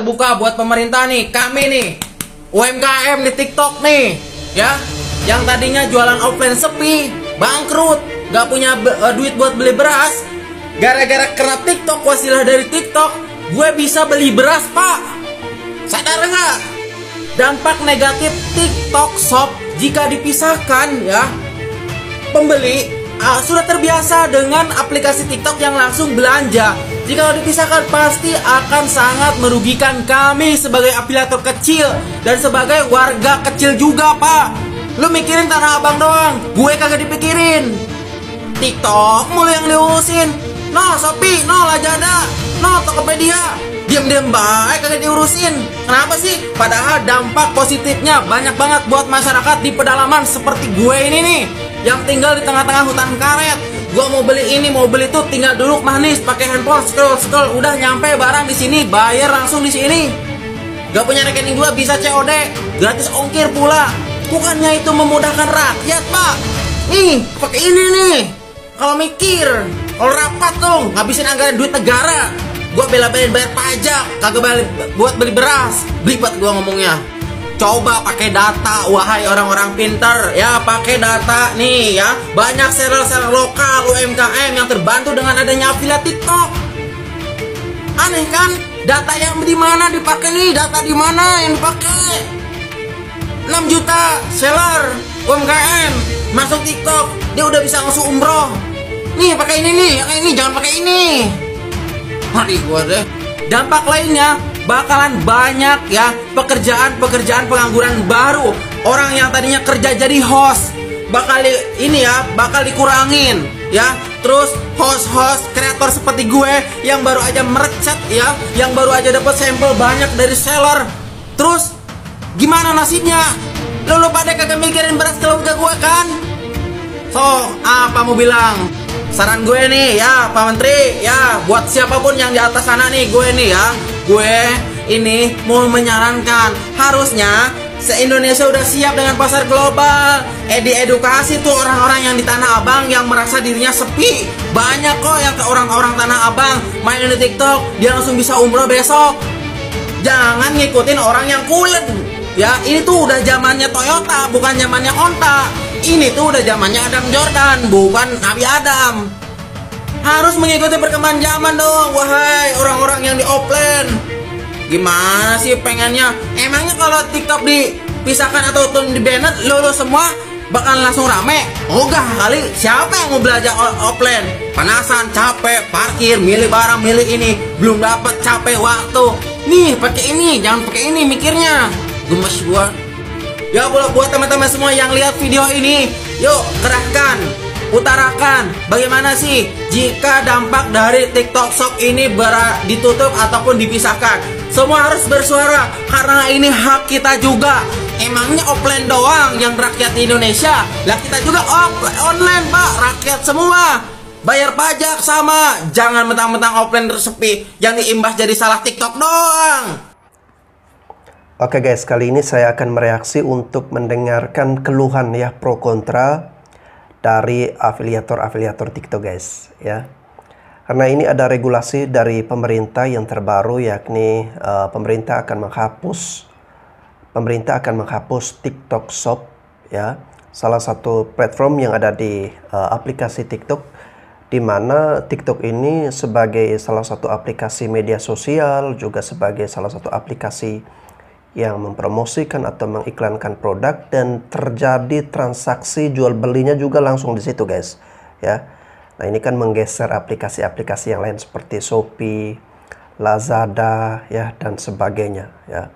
terbuka buat pemerintah nih. Kami nih UMKM di TikTok nih, ya, yang tadinya jualan offline sepi, bangkrut, gak punya duit buat beli beras. Gara-gara kena TikTok, wasilah dari TikTok, gue bisa beli beras, Pak. Sadar nggak? Dampak negatif TikTok Shop jika dipisahkan, ya, pembeli sudah terbiasa dengan aplikasi TikTok yang langsung belanja. Jika dipisahkan pasti akan sangat merugikan kami sebagai afiliator kecil dan sebagai warga kecil juga, Pak. Lu mikirin Tanah Abang doang, gue kagak dipikirin. TikTok mulu yang diurusin. No Shopee, no Lazada, no Tokopedia. Diam-diam baik kagak diurusin. Kenapa sih? Padahal dampak positifnya banyak banget buat masyarakat di pedalaman seperti gue ini nih, yang tinggal di tengah-tengah hutan karet. Gua mau beli ini, mau beli itu, tinggal duduk manis, pakai handphone, scroll, udah nyampe barang di sini, bayar langsung di sini. Gak punya rekening gua bisa COD, gratis ongkir pula. Bukannya itu memudahkan rakyat, Pak? Nih, pakai ini nih. Kalau mikir, kalau rapat dong, ngabisin anggaran duit negara. Gua bela-belain bayar pajak, kagak balik buat beli beras. Belibet gua ngomongnya. Coba pakai data, wahai orang-orang pintar, ya, pakai data nih, ya. Banyak seller-seller lokal UMKM yang terbantu dengan adanya afiliat TikTok. Aneh kan? Data yang di mana dipakai nih? Data di mana yang dipakai? 6 juta seller UMKM masuk TikTok, dia udah bisa langsung umroh. Nih, pakai ini nih, pakai ini, jangan pakai ini. Mari gua deh. Dampak lainnya bakalan banyak, ya, pekerjaan pengangguran baru. Orang yang tadinya kerja jadi host bakal bakal dikurangin, ya. Terus host kreator seperti gue yang baru aja merecet, ya, yang baru aja dapat sampel banyak dari seller. Terus gimana nasibnya? Lu pada kagak mikirin beras keluarga gue kan? So, apa mau bilang? Saran gue nih, ya, Pak Menteri, ya, buat siapapun yang di atas sana nih, gue nih, ya, gue ini mau menyarankan, harusnya se-Indonesia udah siap dengan pasar global. Diedukasi tuh orang-orang yang di Tanah Abang yang merasa dirinya sepi. Banyak kok yang ke orang-orang Tanah Abang main di TikTok, dia langsung bisa umroh besok. Jangan ngikutin orang yang kulen, ya. Ini tuh udah zamannya Toyota, bukan zamannya Honda. Ini tuh udah zamannya Adam Jordan, bukan Nabi Adam. Harus mengikuti perkembangan zaman dong, wahai orang-orang yang di offline. Gimana sih pengennya? Emangnya kalau TikTok dipisahkan atau di banned, lo semua bakal langsung rame? Enggak kali, siapa yang mau belajar offline? Panasan, capek, parkir, milih barang, milih ini, belum dapet, capek waktu. Nih, pakai ini, jangan pakai ini mikirnya. Gemes gua. Ya, buat teman-teman semua yang lihat video ini, yuk kerahkan, utarakan bagaimana sih jika dampak dari TikTok Shop ini ditutup ataupun dipisahkan. Semua harus bersuara karena ini hak kita juga. Emangnya offline doang yang rakyat di Indonesia? Lah kita juga online, Pak, rakyat semua. Bayar pajak sama, jangan mentang-mentang offline tersepi yang diimbas jadi salah TikTok doang. Oke guys, kali ini saya akan mereaksi untuk mendengarkan keluhan, ya, pro kontra dari afiliator TikTok guys, ya. Karena ini ada regulasi dari pemerintah yang terbaru, yakni pemerintah akan menghapus TikTok Shop, ya, salah satu platform yang ada di aplikasi TikTok, di mana TikTok ini sebagai salah satu aplikasi media sosial, juga sebagai salah satu aplikasi yang mempromosikan atau mengiklankan produk, dan terjadi transaksi jual belinya juga langsung di situ guys, ya. Nah, ini kan menggeser aplikasi-aplikasi yang lain seperti Shopee, Lazada, ya, dan sebagainya, ya.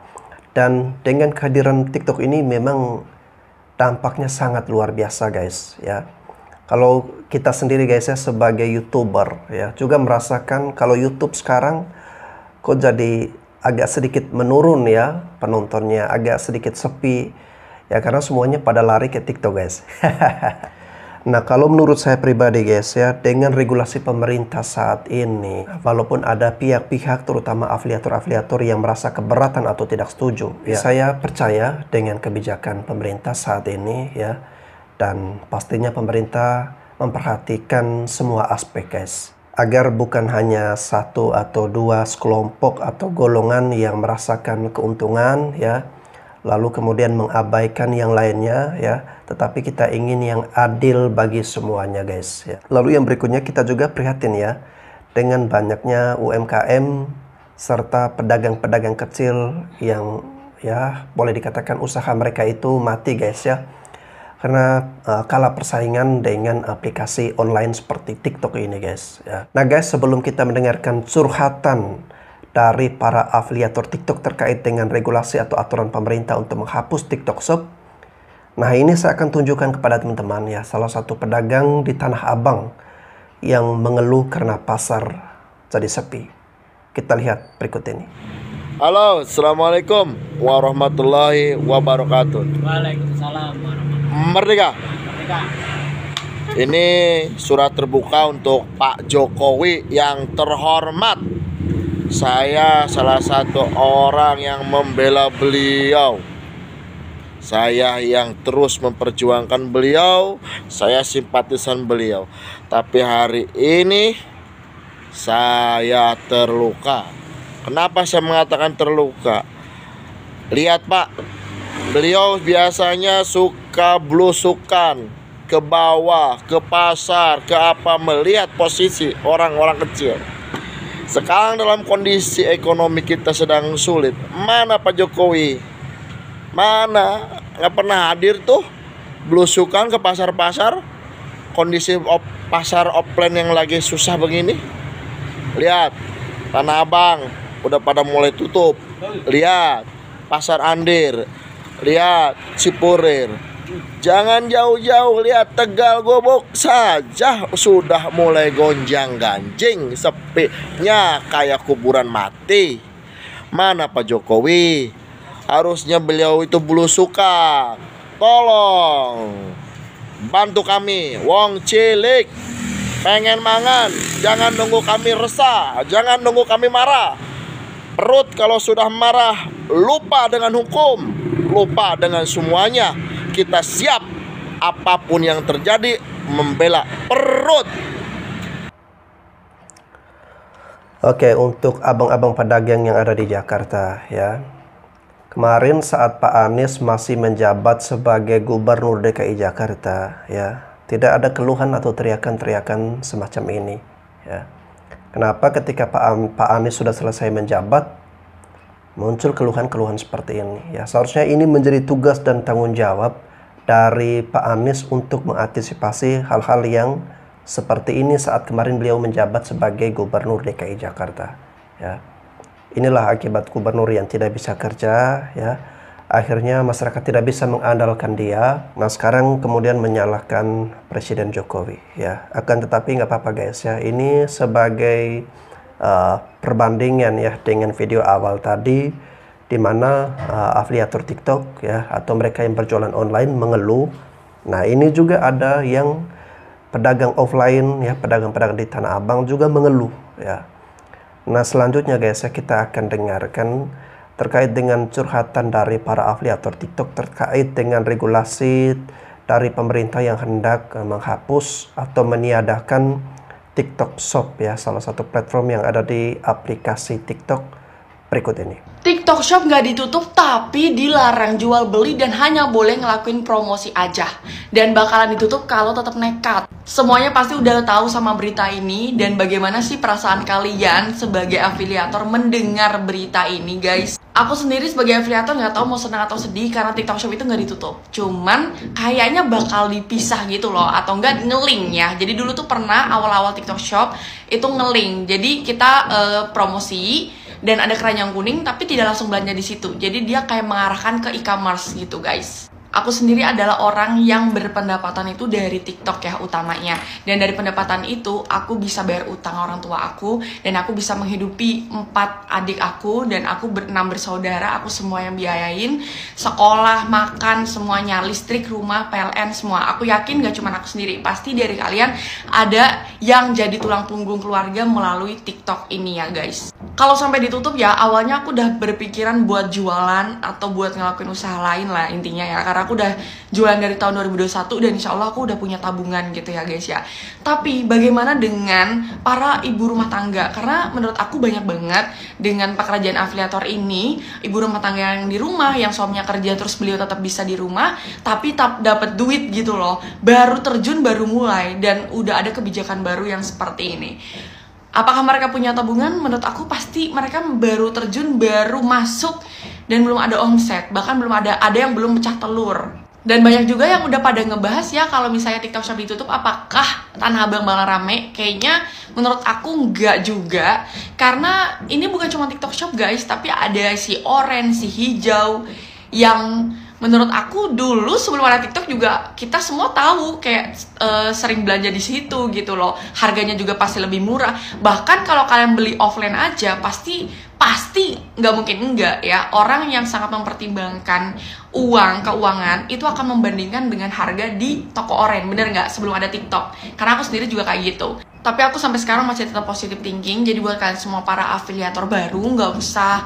Dan dengan kehadiran TikTok ini memang dampaknya sangat luar biasa guys, ya. Kalau kita sendiri guys, ya, sebagai YouTuber, ya, juga merasakan kalau YouTube sekarang kok jadi agak sedikit menurun, ya, penontonnya agak sedikit sepi, ya, karena semuanya pada lari ke TikTok guys. Nah, kalau menurut saya pribadi guys, ya, dengan regulasi pemerintah saat ini, walaupun ada pihak-pihak terutama afiliator yang merasa keberatan atau tidak setuju, ya, saya percaya dengan kebijakan pemerintah saat ini, ya, dan pastinya pemerintah memperhatikan semua aspek guys. agar bukan hanya satu atau dua sekelompok atau golongan yang merasakan keuntungan ya, lalu kemudian mengabaikan yang lainnya ya, tetapi kita ingin yang adil bagi semuanya guys ya. Lalu yang berikutnya kita juga prihatin ya dengan banyaknya UMKM serta pedagang-pedagang kecil yang ya boleh dikatakan usaha mereka itu mati guys ya, karena kalah persaingan dengan aplikasi online seperti TikTok ini guys ya. Nah guys, sebelum kita mendengarkan curhatan dari para afiliator TikTok terkait dengan regulasi atau aturan pemerintah untuk menghapus TikTok Shop, nah ini saya akan tunjukkan kepada teman-teman ya salah satu pedagang di Tanah Abang yang mengeluh karena pasar jadi sepi. Kita lihat berikut ini. Halo, assalamualaikum warahmatullahi wabarakatuh. Waalaikumsalam warahmatullahi Merdeka. wabarakatuh. Ini surat terbuka untuk Pak Jokowi yang terhormat. Saya salah satu orang yang membela beliau. Saya yang terus memperjuangkan beliau. Saya simpatisan beliau. Tapi hari ini saya terluka. Kenapa saya mengatakan terluka? Lihat Pak, beliau biasanya suka blusukan ke bawah, ke pasar, ke apa, melihat posisi orang-orang kecil. Sekarang dalam kondisi ekonomi kita sedang sulit, mana Pak Jokowi? Mana? Nggak pernah hadir tuh, blusukan ke pasar-pasar. Kondisi pasar offline yang lagi susah begini. Lihat, Tanah Abang udah pada mulai tutup. Lihat, Pasar Andir. Lihat, Cipurir. Jangan jauh-jauh, lihat Tegal Gobok saja sudah mulai gonjang-ganjing, sepinya kayak kuburan mati. Mana Pak Jokowi? Harusnya beliau itu belusukan. Tolong bantu kami, wong cilik pengen mangan, jangan nunggu kami resah, jangan nunggu kami marah. Perut kalau sudah marah lupa dengan hukum, lupa dengan semuanya. Kita siap apapun yang terjadi membela perut. Oke, untuk abang-abang pedagang yang ada di Jakarta ya. Kemarin saat Pak Anies masih menjabat sebagai Gubernur DKI Jakarta ya, tidak ada keluhan atau teriakan-teriakan semacam ini ya. Kenapa ketika Pak Anies sudah selesai menjabat muncul keluhan-keluhan seperti ini ya? Seharusnya ini menjadi tugas dan tanggung jawab dari Pak Anies untuk mengantisipasi hal-hal yang seperti ini saat kemarin beliau menjabat sebagai Gubernur DKI Jakarta ya. Inilah akibat gubernur yang tidak bisa kerja ya. Akhirnya masyarakat tidak bisa mengandalkan dia. Nah sekarang kemudian menyalahkan Presiden Jokowi ya. Akan tetapi nggak apa-apa guys ya. Ini sebagai perbandingan ya dengan video awal tadi, di mana afiliator TikTok ya atau mereka yang berjualan online mengeluh. Nah ini juga ada yang pedagang offline ya, pedagang-pedagang di Tanah Abang juga mengeluh ya. Nah selanjutnya guys ya, kita akan dengarkan terkait dengan curhatan dari para afiliator TikTok terkait dengan regulasi dari pemerintah yang hendak menghapus atau meniadakan TikTok Shop ya, salah satu platform yang ada di aplikasi TikTok berikut ini. TikTok Shop nggak ditutup tapi dilarang jual beli dan hanya boleh ngelakuin promosi aja. Dan bakalan ditutup kalau tetap nekat. Semuanya pasti udah tahu sama berita ini. Dan bagaimana sih perasaan kalian sebagai afiliator mendengar berita ini guys? Aku sendiri sebagai afiliator nggak tahu mau senang atau sedih karena TikTok Shop itu nggak ditutup. Cuman kayaknya bakal dipisah gitu loh, atau nggak nge-link ya. Jadi dulu tuh pernah awal-awal TikTok Shop itu nge-link. Jadi kita promosi dan ada keranjang kuning tapi tidak langsung belanja di situ. Jadi dia kayak mengarahkan ke e-commerce gitu guys. Aku sendiri adalah orang yang berpendapatan itu dari TikTok ya utamanya. Dan dari pendapatan itu aku bisa bayar utang orang tua aku, dan aku bisa menghidupi 4 adik aku, dan aku 6 bersaudara. Aku semua yang biayain, sekolah, makan, semuanya, listrik, rumah, PLN, semua. Aku yakin gak cuma aku sendiri, pasti dari kalian ada yang jadi tulang punggung keluarga melalui TikTok ini ya guys. Kalau sampai ditutup ya, awalnya aku udah berpikiran buat jualan atau buat ngelakuin usaha lain lah intinya ya. Karena aku udah jualan dari tahun 2021 dan insya Allah aku udah punya tabungan gitu ya guys ya. Tapi bagaimana dengan para ibu rumah tangga? Karena menurut aku banyak banget dengan pekerjaan afiliator ini, ibu rumah tangga yang di rumah, yang suaminya kerja terus beliau tetap bisa di rumah, tapi tetap dapat duit gitu loh. Baru terjun, baru mulai, dan udah ada kebijakan baru yang seperti ini. Apakah mereka punya tabungan? Menurut aku pasti mereka baru terjun, baru masuk, dan belum ada omset. Bahkan belum ada yang belum pecah telur. Dan banyak juga yang udah pada ngebahas ya, kalau misalnya TikTok Shop ditutup, apakah Tanah Abang bakal rame? Kayaknya menurut aku enggak juga. Karena ini bukan cuma TikTok Shop guys, tapi ada si orange, si hijau, yang menurut aku dulu sebelum ada TikTok juga kita semua tahu kayak sering belanja di situ gitu loh. Harganya juga pasti lebih murah. Bahkan kalau kalian beli offline aja pasti nggak mungkin enggak ya. Orang yang sangat mempertimbangkan keuangan itu akan membandingkan dengan harga di toko oren, bener nggak, sebelum ada TikTok. Karena aku sendiri juga kayak gitu. Tapi aku sampai sekarang masih tetap positive thinking. Jadi buat kalian semua para afiliator baru, nggak usah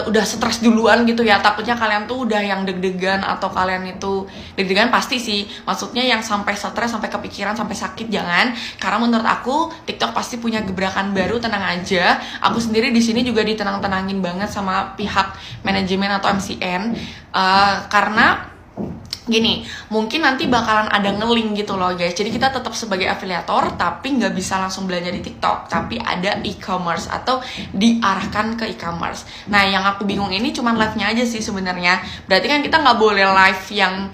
udah stres duluan gitu ya. Takutnya kalian tuh udah yang deg-degan, atau kalian itu deg-degan pasti sih. Maksudnya yang sampai stres, sampai kepikiran, sampai sakit, jangan. Karena menurut aku TikTok pasti punya gebrakan baru, tenang aja. Aku sendiri di sini juga ditenang-tenangin banget sama pihak manajemen atau MCN. Karena gini, mungkin nanti bakalan ada nge-link gitu loh guys. Jadi kita tetap sebagai afiliator, tapi nggak bisa langsung belanja di TikTok, tapi ada e-commerce atau diarahkan ke e-commerce. Nah, yang aku bingung ini cuman live-nya aja sih sebenarnya. Berarti kan kita nggak boleh live yang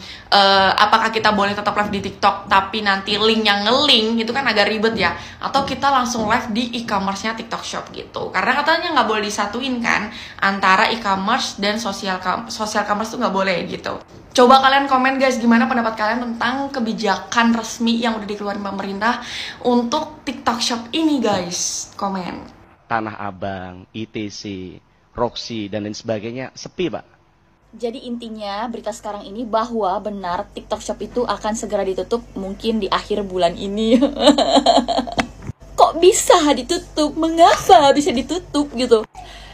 apakah kita boleh tetap live di TikTok tapi nanti link yang nge-link itu kan agak ribet ya. Atau kita langsung live di e-commerce-nya TikTok Shop gitu. Karena katanya nggak boleh disatuin kan antara e-commerce dan social commerce tuh nggak boleh gitu. Coba kalian komen guys, gimana pendapat kalian tentang kebijakan resmi yang udah dikeluarin pemerintah untuk TikTok Shop ini guys. Komen. Tanah Abang, ITC, Roxy, dan lain sebagainya sepi pak. Jadi intinya berita sekarang ini bahwa benar TikTok Shop itu akan segera ditutup mungkin di akhir bulan ini. Kok bisa ditutup? Mengapa bisa ditutup gitu?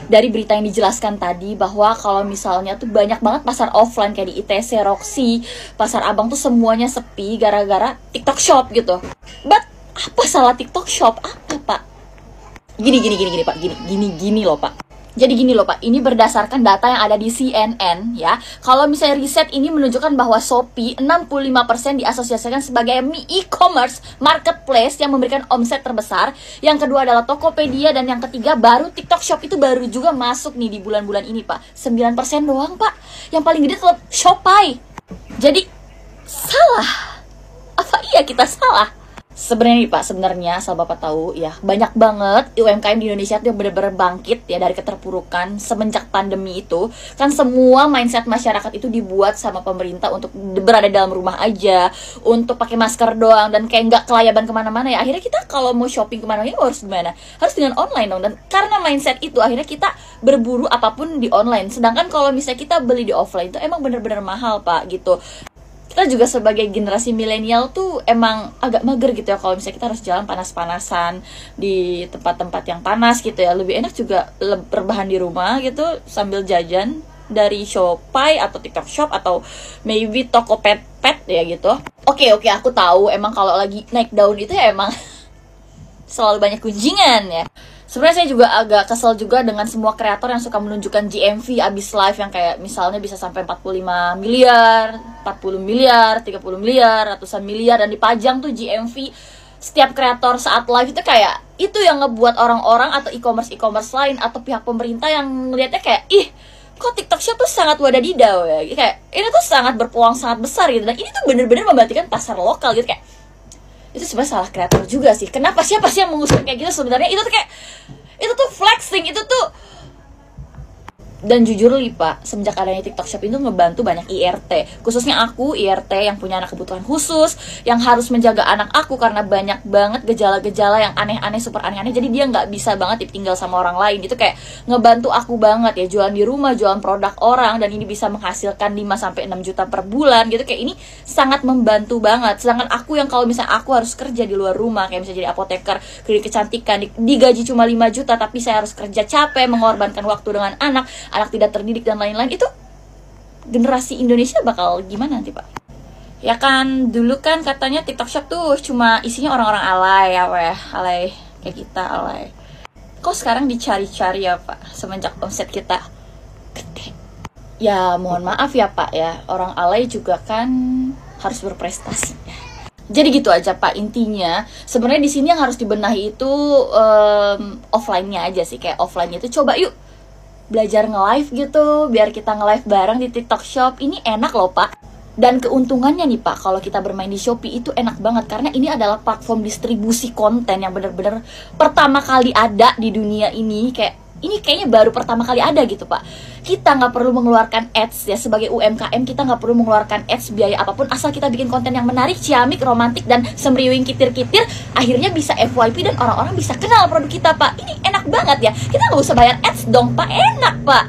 Dari berita yang dijelaskan tadi bahwa kalau misalnya tuh banyak banget pasar offline kayak di ITC, Roxy, Pasar Abang tuh semuanya sepi gara-gara TikTok Shop gitu. But apa salah TikTok Shop? Apa pak? Gini pak, gini loh pak. Jadi gini loh pak, ini berdasarkan data yang ada di CNN ya. Kalau misalnya riset ini menunjukkan bahwa Shopee 65% diasosiasikan sebagai e-commerce marketplace yang memberikan omset terbesar. Yang kedua adalah Tokopedia, dan yang ketiga baru TikTok Shop itu baru juga masuk nih di bulan-bulan ini pak. 9% doang pak. Yang paling gede tetap Shopee. Jadi salah. Apa iya kita salah? Sebenarnya nih Pak, asal Bapak tahu ya, banyak banget UMKM di Indonesia tuh yang benar-benar bangkit ya dari keterpurukan semenjak pandemi itu. Kan semua mindset masyarakat itu dibuat sama pemerintah untuk berada dalam rumah aja, untuk pakai masker doang, dan kayak nggak kelayaban kemana-mana ya. Akhirnya kita kalau mau shopping kemana-mana harus gimana? Harus dengan online dong. Dan karena mindset itu akhirnya kita berburu apapun di online. Sedangkan kalau misalnya kita beli di offline itu emang benar-benar mahal Pak gitu. Kita juga sebagai generasi milenial tuh emang agak mager gitu ya kalau misalnya kita harus jalan panas-panasan di tempat-tempat yang panas gitu ya. Lebih enak juga berbahan di rumah gitu sambil jajan dari Shopee atau TikTok Shop atau maybe toko pet ya gitu. Oke, aku tahu emang kalau lagi naik daun itu ya emang selalu banyak kunjingan ya. Sebenarnya saya juga agak kesel juga dengan semua kreator yang suka menunjukkan GMV abis live yang kayak misalnya bisa sampai 45 miliar, 40 miliar, 30 miliar, ratusan miliar, dan dipajang tuh GMV setiap kreator saat live itu. Kayak itu yang ngebuat orang-orang atau e-commerce lain atau pihak pemerintah yang ngeliatnya kayak kok TikTok Shop tuh sangat wadadidau ya, kayak ini tuh sangat berpeluang sangat besar gitu. Dan ini tuh bener-bener mematikan pasar lokal gitu. Kayak itu sebenarnya salah kreator juga sih. Kenapa siapa sih yang mengusung kayak gitu? Sebenarnya itu tuh kayak itu tuh flexing, itu tuh Dan jujur li Pak, semenjak adanya TikTok Shop itu ngebantu banyak IRT. Khususnya aku, IRT yang punya anak kebutuhan khusus, yang harus menjaga anak aku karena banyak banget gejala-gejala yang aneh-aneh, super aneh-aneh. Jadi dia nggak bisa banget ditinggal sama orang lain. Itu kayak ngebantu aku banget ya, jualan di rumah, jualan produk orang, dan ini bisa menghasilkan 5-6 juta per bulan gitu. Kayak ini sangat membantu banget. Sedangkan aku yang kalau misalnya aku harus kerja di luar rumah, kayak misalnya jadi apoteker, klinik kecantikan, digaji cuma 5 juta, tapi saya harus kerja capek, mengorbankan waktu dengan anak tidak terdidik dan lain-lain, itu generasi Indonesia bakal gimana nanti Pak? Ya kan dulu kan katanya TikTok Shop tuh cuma isinya orang-orang alay ya weh, alay kayak kita alay. Kok sekarang dicari-cari ya Pak, semenjak omset kita gede? Ya mohon maaf ya Pak ya, orang alay juga kan harus berprestasi. Jadi gitu aja Pak, intinya sebenarnya di sini yang harus dibenahi itu offline-nya aja sih. Kayak offline itu coba yuk belajar nge-live gitu, biar kita nge-live bareng di TikTok Shop. Ini enak loh Pak. Dan keuntungannya nih Pak, kalau kita bermain di Shopee itu enak banget, karena ini adalah platform distribusi konten yang bener-bener pertama kali ada di dunia ini. Kayak ini kayaknya baru pertama kali ada gitu Pak. Kita nggak perlu mengeluarkan ads ya, sebagai UMKM kita nggak perlu mengeluarkan ads biaya apapun, asal kita bikin konten yang menarik, ciamik, romantik, dan semriwing kitir-kitir. Akhirnya bisa FYP dan orang-orang bisa kenal produk kita Pak. Ini enak banget ya, kita nggak usah bayar ads dong Pak, enak Pak.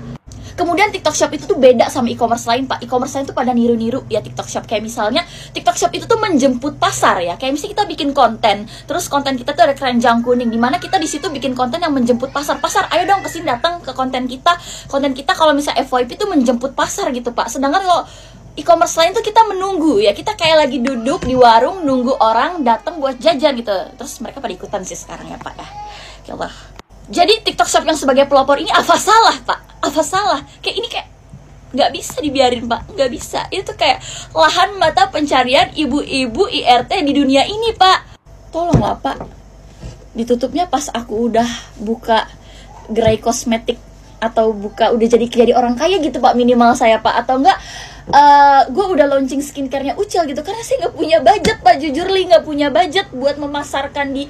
Kemudian TikTok Shop itu tuh beda sama e-commerce lain Pak. E-commerce lain tuh pada niru-niru ya TikTok Shop. Kayak misalnya TikTok Shop itu tuh menjemput pasar ya. Kayak misalnya kita bikin konten, terus konten kita tuh ada keranjang kuning, dimana kita di situ bikin konten yang menjemput pasar. Pasar, ayo dong kesini, datang ke konten kita. Konten kita kalau misalnya FYP tuh menjemput pasar gitu Pak. Sedangkan kalau e-commerce lain tuh kita menunggu ya. Kita kayak lagi duduk di warung nunggu orang datang buat jajan gitu. Terus mereka pada ikutan sih sekarang ya Pak ya. Ya Allah. Jadi TikTok Shop yang sebagai pelopor ini apa salah Pak? Apa salah? Kayak ini kayak nggak bisa dibiarin Pak, nggak bisa. Itu kayak lahan mata pencarian ibu-ibu IRT di dunia ini Pak. Tolonglah Pak, ditutupnya pas aku udah buka gerai kosmetik atau udah jadi orang kaya gitu Pak, minimal saya Pak. Atau enggak gue udah launching skincare-nya Ucil gitu, karena saya nggak punya budget Pak, jujur li nggak punya budget buat memasarkan di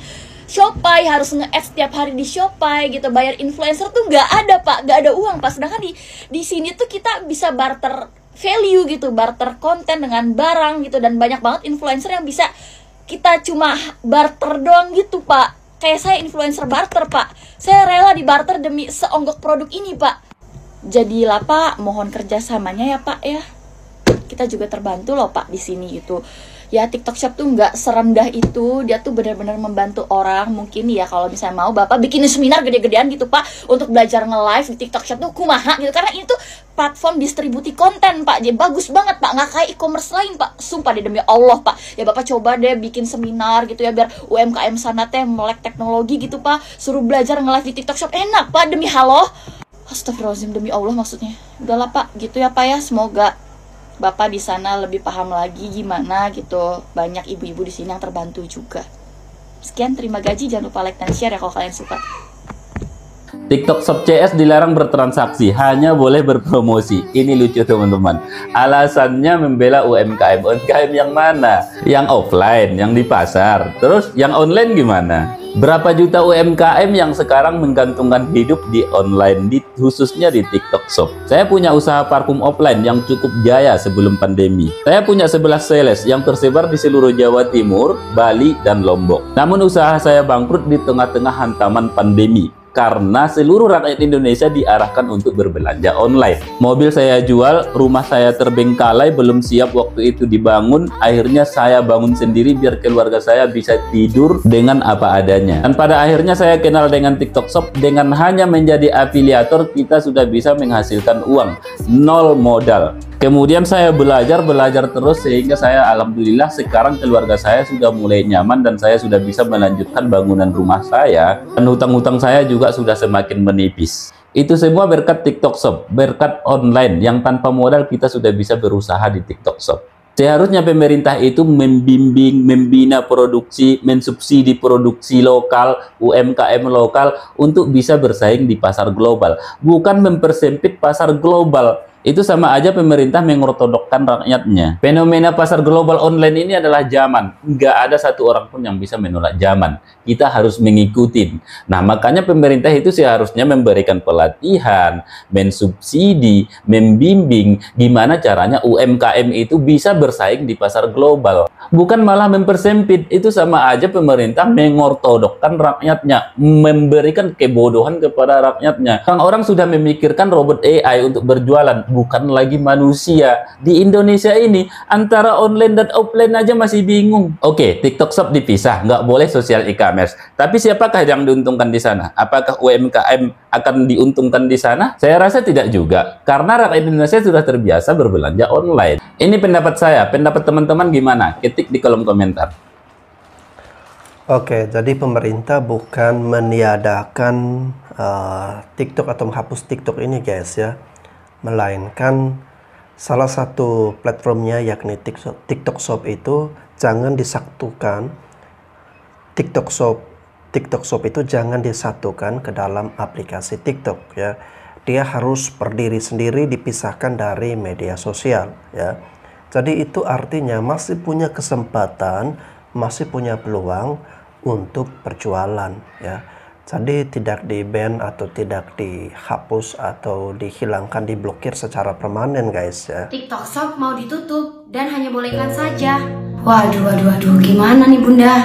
Shopee, harus nge-ads setiap hari di Shopee gitu, bayar influencer tuh nggak ada Pak, nggak ada uang Pak. Sedangkan di sini tuh kita bisa barter value gitu, barter konten dengan barang gitu, dan banyak banget influencer yang bisa kita cuma barter doang gitu Pak. Kayak saya influencer barter Pak, saya rela di barter demi seonggok produk ini Pak. Jadilah Pak, mohon kerjasamanya ya Pak ya. Kita juga terbantu loh Pak di sini gitu. Ya TikTok Shop tuh nggak serendah itu, dia tuh benar-benar membantu orang. Mungkin ya kalau misalnya mau Bapak bikin seminar gede-gedean gitu Pak, untuk belajar nge-live di TikTok Shop tuh kumaha gitu, karena itu platform distribusi konten Pak. Jadi bagus banget Pak, nggak kayak e-commerce lain Pak, sumpah deh demi Allah Pak. Ya Bapak coba deh bikin seminar gitu ya, biar UMKM sana teh melek teknologi gitu Pak, suruh belajar nge-live di TikTok Shop, enak Pak, demi halo. Astagfirullahaladzim, demi Allah maksudnya. Udahlah Pak, gitu ya Pak ya, semoga Bapak di sana lebih paham lagi gimana gitu. Banyak ibu-ibu di sini yang terbantu juga. Sekian, terima gaji, jangan lupa like dan share ya kalau kalian suka. TikTok Shop CS dilarang bertransaksi, hanya boleh berpromosi. Ini lucu teman-teman. Alasannya membela UMKM. UMKM yang mana? Yang offline, yang di pasar. Terus yang online gimana? Berapa juta UMKM yang sekarang menggantungkan hidup di online, khususnya di TikTok Shop. Saya punya usaha parfum offline yang cukup jaya sebelum pandemi. Saya punya 11 sales yang tersebar di seluruh Jawa Timur, Bali, dan Lombok. Namun usaha saya bangkrut di tengah-tengah hantaman pandemi, karena seluruh rakyat Indonesia diarahkan untuk berbelanja online. Mobil saya jual, rumah saya terbengkalai, belum siap waktu itu dibangun. Akhirnya saya bangun sendiri biar keluarga saya bisa tidur dengan apa adanya. Dan pada akhirnya saya kenal dengan TikTok Shop. Dengan hanya menjadi afiliator, kita sudah bisa menghasilkan uang, nol modal. Kemudian saya belajar terus, sehingga saya alhamdulillah sekarang keluarga saya sudah mulai nyaman dan saya sudah bisa melanjutkan bangunan rumah saya, dan hutang-hutang saya juga sudah semakin menipis. Itu semua berkat TikTok Shop, berkat online yang tanpa modal kita sudah bisa berusaha di TikTok Shop. Seharusnya pemerintah itu membimbing, membina produksi, mensubsidi produksi lokal, UMKM lokal untuk bisa bersaing di pasar global, bukan mempersempit pasar global. itu sama aja pemerintah mengortodokkan rakyatnya. Fenomena pasar global online ini adalah zaman. Nggak ada satu orang pun yang bisa menolak zaman. Kita harus mengikuti. Nah, makanya pemerintah itu seharusnya memberikan pelatihan, mensubsidi, membimbing gimana caranya UMKM itu bisa bersaing di pasar global. Bukan malah mempersempit. Itu sama aja pemerintah mengortodokkan rakyatnya, memberikan kebodohan kepada rakyatnya. Orang sudah memikirkan robot AI untuk berjualan, bukan lagi manusia. Di Indonesia ini antara online dan offline aja masih bingung. Oke, TikTok Shop dipisah, nggak boleh social e-commerce. Tapi siapakah yang diuntungkan di sana? Apakah UMKM akan diuntungkan di sana? Saya rasa tidak juga, karena rakyat Indonesia sudah terbiasa berbelanja online. Ini pendapat saya, pendapat teman-teman gimana? Ketik di kolom komentar. Oke, jadi pemerintah bukan meniadakan TikTok atau menghapus TikTok ini guys ya, melainkan salah satu platformnya yakni TikTok Shop itu jangan disatukan. TikTok Shop itu jangan disatukan ke dalam aplikasi TikTok ya. Dia harus berdiri sendiri, dipisahkan dari media sosial ya. Jadi itu artinya masih punya kesempatan, masih punya peluang untuk berjualan ya. Jadi tidak di-ban atau tidak dihapus atau dihilangkan, diblokir secara permanen guys ya. TikTok Shop mau ditutup dan hanya boleh iklan saja. Waduh, gimana nih Bunda?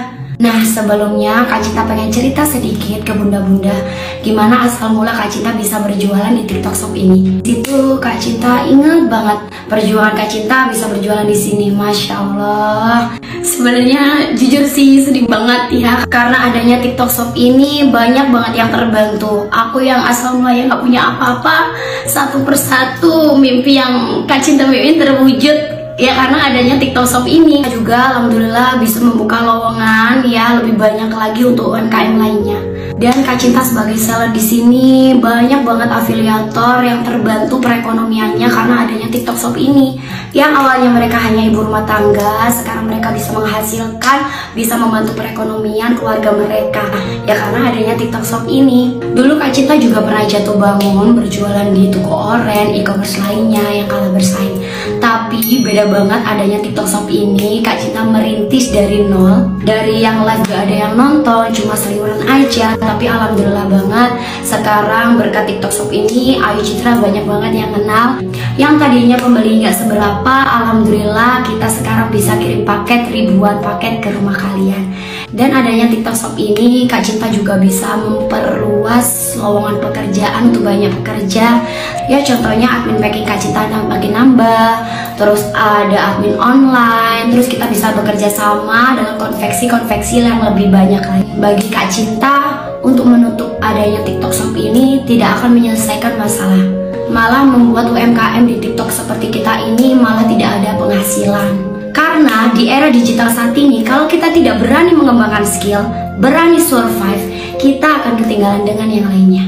Nah, sebelumnya Kak Cinta pengen cerita sedikit ke bunda-bunda gimana asal mula Kak Cinta bisa berjualan di TikTok Shop ini. Situ Kak Cinta ingat banget perjuangan Kak Cinta bisa berjualan di sini, Masya Allah. Sebenarnya jujur sih sedih banget ya, karena adanya TikTok Shop ini banyak banget yang terbantu. Aku yang asal mula yang gak punya apa-apa, satu persatu mimpi yang Kak Cinta mimpiin terwujud. Ya karena adanya TikTok Shop ini juga alhamdulillah bisa membuka lowongan ya lebih banyak lagi untuk UMKM lainnya. Dan Kak Cinta sebagai seller di sini banyak banget afiliator yang terbantu perekonomiannya karena adanya TikTok Shop ini. Yang awalnya mereka hanya ibu rumah tangga, sekarang mereka bisa menghasilkan, bisa membantu perekonomian keluarga mereka. Ya karena adanya TikTok Shop ini. Dulu Kak Cinta juga pernah jatuh bangun berjualan di toko oren, e-commerce lainnya yang kalah bersaing. Tapi beda banget adanya TikTok Shop ini. Kak Cinta merintis dari nol, dari yang live gak ada yang nonton, cuma seliweran aja. Tapi alhamdulillah banget sekarang berkat TikTok Shop ini Ayu Citra banyak banget yang kenal. Yang tadinya pembeli gak seberapa, alhamdulillah kita sekarang bisa kirim paket ribuan paket ke rumah kalian. Dan adanya TikTok Shop ini Kak Cinta juga bisa memperluas lowongan pekerjaan untuk banyak pekerja. Ya contohnya admin packing Kak Cinta makin nambah, terus ada admin online, terus kita bisa bekerja sama dengan konveksi-konveksi yang lebih banyak lagi. Bagi Kak Cinta, untuk menutup adanya TikTok Shop ini tidak akan menyelesaikan masalah, malah membuat UMKM di TikTok seperti kita ini malah tidak ada penghasilan. Karena di era digital saat ini, kalau kita tidak berani mengembangkan skill, berani survive, kita akan ketinggalan dengan yang lainnya.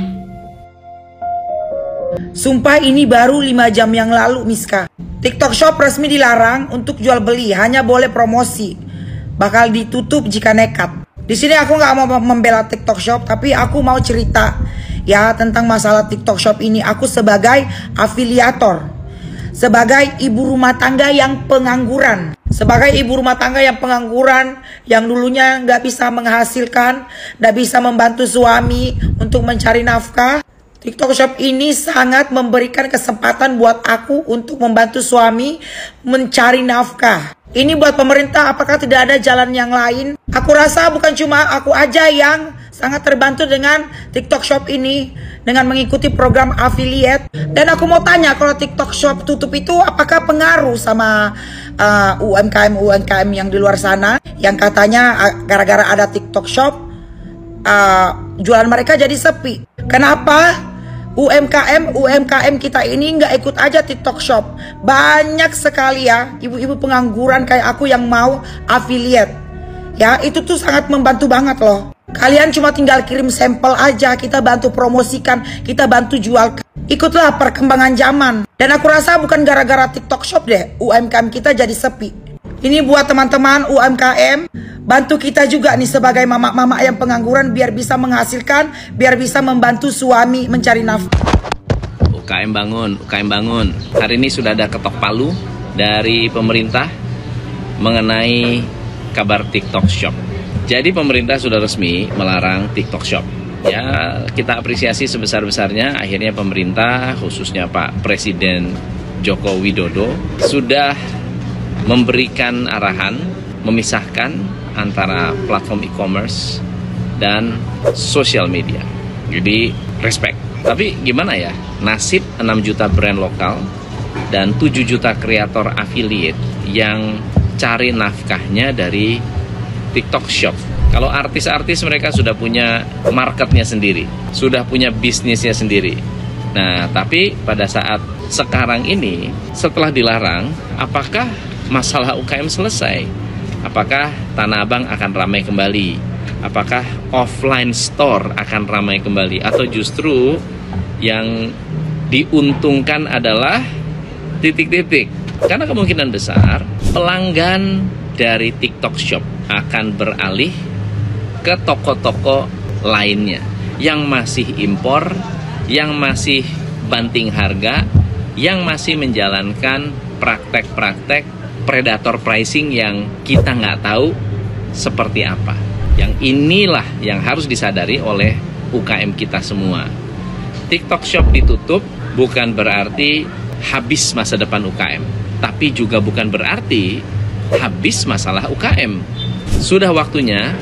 Sumpah ini baru 5 jam yang lalu Miska. TikTok Shop resmi dilarang untuk jual beli, hanya boleh promosi. Bakal ditutup jika nekat. Di sini aku nggak mau membela TikTok Shop, tapi aku mau cerita ya tentang masalah TikTok Shop ini. Aku sebagai afiliator, sebagai ibu rumah tangga yang pengangguran, yang dulunya nggak bisa menghasilkan, nggak bisa membantu suami untuk mencari nafkah. TikTok Shop ini sangat memberikan kesempatan buat aku untuk membantu suami mencari nafkah. Ini buat pemerintah, apakah tidak ada jalan yang lain? Aku rasa bukan cuma aku aja yang sangat terbantu dengan TikTok Shop ini, dengan mengikuti program affiliate. Dan aku mau tanya, kalau TikTok Shop tutup itu apakah pengaruh sama UMKM yang di luar sana, yang katanya gara-gara ada TikTok Shop jualan mereka jadi sepi? Kenapa UMKM kita ini nggak ikut aja TikTok Shop? Banyak sekali ya ibu-ibu pengangguran kayak aku yang mau affiliate. Ya itu tuh sangat membantu banget loh. Kalian cuma tinggal kirim sampel aja, kita bantu promosikan, kita bantu jual. Ikutlah perkembangan zaman. Dan aku rasa bukan gara-gara TikTok Shop deh UMKM kita jadi sepi. Ini buat teman-teman UMKM, bantu kita juga nih sebagai mama-mama yang pengangguran biar bisa menghasilkan, biar bisa membantu suami mencari nafkah. UKM bangun, UKM bangun. Hari ini sudah ada ketok palu dari pemerintah mengenai kabar TikTok Shop. Jadi pemerintah sudah resmi melarang TikTok Shop. Ya, kita apresiasi sebesar-besarnya akhirnya pemerintah, khususnya Pak Presiden Joko Widodo, sudah memberikan arahan memisahkan antara platform e-commerce dan social media. Jadi respect. Tapi gimana ya nasib 6 juta brand lokal dan 7 juta kreator affiliate yang cari nafkahnya dari TikTok Shop? Kalau artis-artis mereka sudah punya marketnya sendiri, sudah punya bisnisnya sendiri. Nah, tapi pada saat sekarang ini setelah dilarang, apakah masalah UKM selesai? Apakah Tanah Abang akan ramai kembali? Apakah offline store akan ramai kembali? Atau justru yang diuntungkan adalah titik-titik? Karena kemungkinan besar pelanggan dari TikTok Shop akan beralih ke toko-toko lainnya yang masih impor, yang masih banting harga, yang masih menjalankan praktek-praktek predator pricing yang kita nggak tahu seperti apa. Yang inilah yang harus disadari oleh UKM kita semua. TikTok Shop ditutup bukan berarti habis masa depan UKM, tapi juga bukan berarti habis masalah UKM. Sudah waktunya,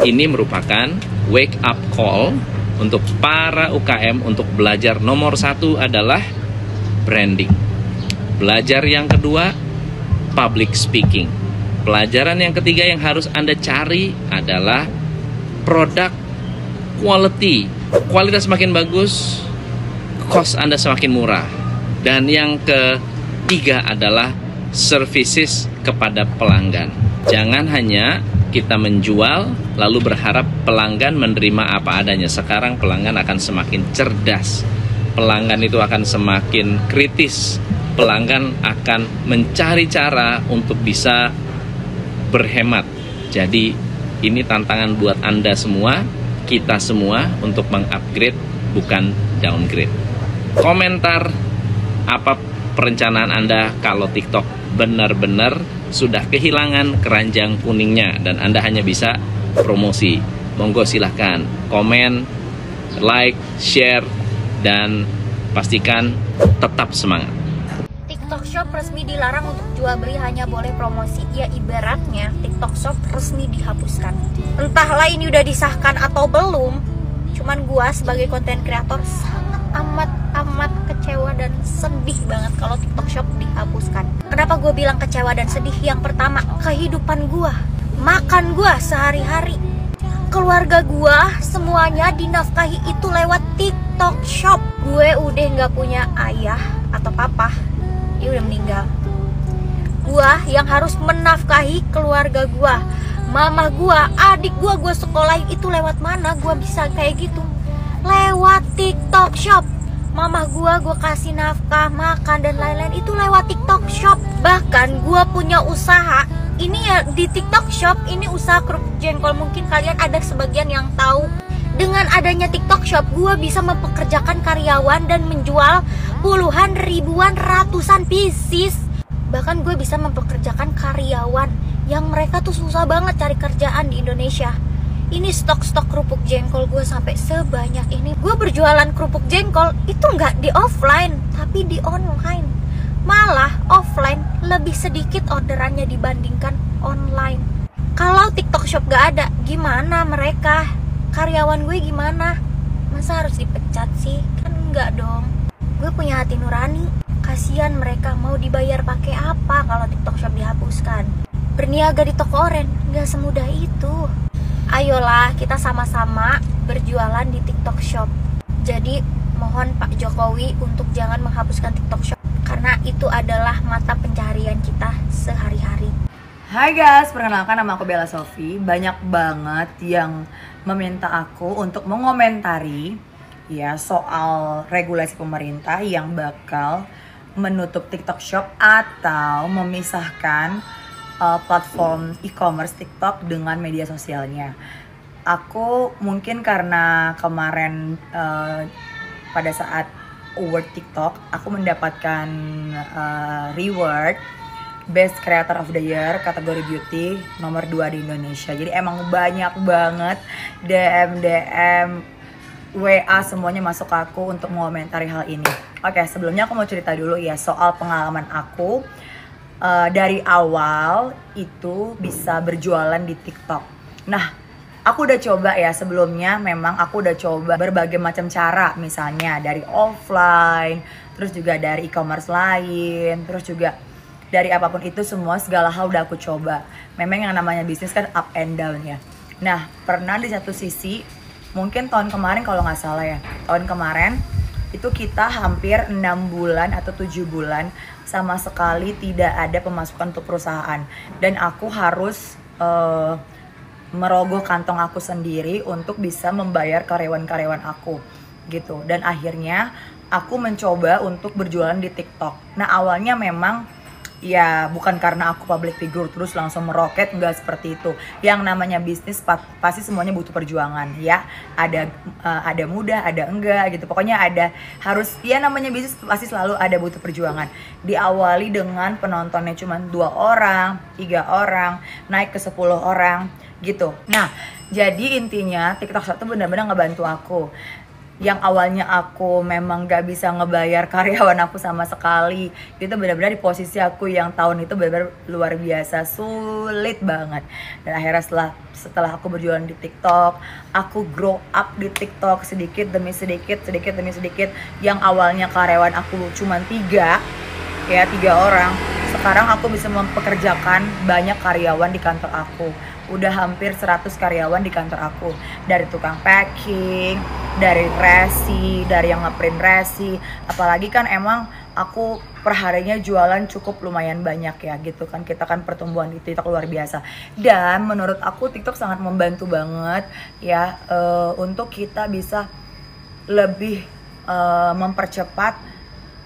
ini merupakan wake up call untuk para UKM untuk belajar. Nomor 1 adalah branding. Belajar yang kedua, public speaking. Pelajaran yang ketiga yang harus Anda cari adalah produk quality. Kualitas semakin bagus, cost Anda semakin murah. Dan yang ketiga adalah services kepada pelanggan. Jangan hanya kita menjual lalu berharap pelanggan menerima apa adanya. Sekarang pelanggan akan semakin cerdas. Pelanggan itu akan semakin kritis. Pelanggan akan mencari cara untuk bisa berhemat. Jadi ini tantangan buat Anda semua, kita semua untuk mengupgrade bukan downgrade. Komentar apa perencanaan Anda kalau TikTok benar-benar sudah kehilangan keranjang kuningnya dan Anda hanya bisa promosi? Monggo silahkan komen, like, share, dan pastikan tetap semangat. TikTok Shop resmi dilarang untuk jual beli, hanya boleh promosi. Ya ibaratnya TikTok Shop resmi dihapuskan. Entahlah ini udah disahkan atau belum. Cuman gua sebagai konten kreator sangat amat kecewa dan sedih banget kalau TikTok Shop dihapuskan. Kenapa gue bilang kecewa dan sedih? Yang pertama, kehidupan gua, makan gua sehari-hari, keluarga gua semuanya dinafkahi itu lewat TikTok Shop. Gue udah nggak punya ayah atau papa, dia udah meninggal. Gua yang harus menafkahi keluarga gua, mama gua, adik gua sekolahin itu lewat mana? Gua bisa kayak gitu lewat TikTok Shop. Mama gua kasih nafkah, makan dan lain-lain itu lewat TikTok Shop. Bahkan gua punya usaha ini ya di TikTok Shop, ini usaha kerupuk jengkol. Mungkin kalian ada sebagian yang tahu. Dengan adanya TikTok Shop, gua bisa mempekerjakan karyawan dan menjual puluhan, ribuan, ratusan pieces. Bahkan gue bisa mempekerjakan karyawan yang mereka tuh susah banget cari kerjaan di Indonesia. Ini stok-stok kerupuk jengkol gue sampai sebanyak ini. Gue berjualan kerupuk jengkol itu nggak di offline, tapi di online. Malah offline lebih sedikit orderannya dibandingkan online. Kalau TikTok Shop gak ada, gimana mereka? Karyawan gue gimana? Masa harus dipecat sih? Kan enggak dong. Gue punya hati nurani. Kasihan mereka, mau dibayar pakai apa kalau TikTok Shop dihapuskan? Berniaga di toko oren gak semudah itu. Ayolah kita sama-sama berjualan di TikTok Shop. Jadi mohon Pak Jokowi untuk jangan menghapuskan TikTok Shop, karena itu adalah mata pencaharian kita sehari-hari. Hai guys, perkenalkan nama aku Bella Sofi. Banyak banget yang meminta aku untuk mengomentari ya soal regulasi pemerintah yang bakal menutup TikTok Shop atau memisahkan platform e-commerce TikTok dengan media sosialnya. Aku mungkin karena kemarin pada saat Award TikTok, aku mendapatkan reward Best Creator of the Year kategori beauty nomor 2 di Indonesia. Jadi emang banyak banget DM WA semuanya masuk ke aku untuk mengomentari hal ini. Oke, sebelumnya aku mau cerita dulu ya soal pengalaman aku dari awal itu bisa berjualan di TikTok. Nah, aku udah coba ya sebelumnya, memang aku udah coba berbagai macam cara, misalnya dari offline, terus juga dari e-commerce lain, terus juga dari apapun itu semua, segala hal udah aku coba. Memang yang namanya bisnis kan up and down ya. Nah, pernah di satu sisi, mungkin tahun kemarin kalau nggak salah ya, tahun kemarin itu kita hampir 6 bulan atau 7 bulan sama sekali tidak ada pemasukan untuk perusahaan. Dan aku harus merogoh kantong aku sendiri untuk bisa membayar karyawan-karyawan aku gitu. Dan akhirnya aku mencoba untuk berjualan di TikTok. Nah, awalnya memang ya bukan karena aku public figure terus langsung meroket, enggak seperti itu. Yang namanya bisnis pasti semuanya butuh perjuangan ya. Ada mudah, ada enggak gitu. Pokoknya ada harus, ya namanya bisnis pasti selalu ada butuh perjuangan. Diawali dengan penontonnya cuma 2 orang, 3 orang, naik ke 10 orang gitu. Nah, jadi intinya TikTok Shop itu benar-benar ngebantu aku. Yang awalnya aku memang gak bisa ngebayar karyawan aku sama sekali, itu benar-benar di posisi aku yang tahun itu benar-benar luar biasa sulit banget. Dan akhirnya setelah aku berjualan di TikTok, aku grow up di TikTok sedikit demi sedikit, yang awalnya karyawan aku cuma 3 orang, sekarang aku bisa mempekerjakan banyak karyawan di kantor aku. Udah hampir 100 karyawan di kantor aku, dari tukang packing, dari resi, dari yang ngeprint resi. Apalagi kan emang aku perharinya jualan cukup lumayan banyak ya gitu kan. Kita kan pertumbuhan di TikTok luar biasa. Dan menurut aku TikTok sangat membantu banget ya untuk kita bisa lebih mempercepat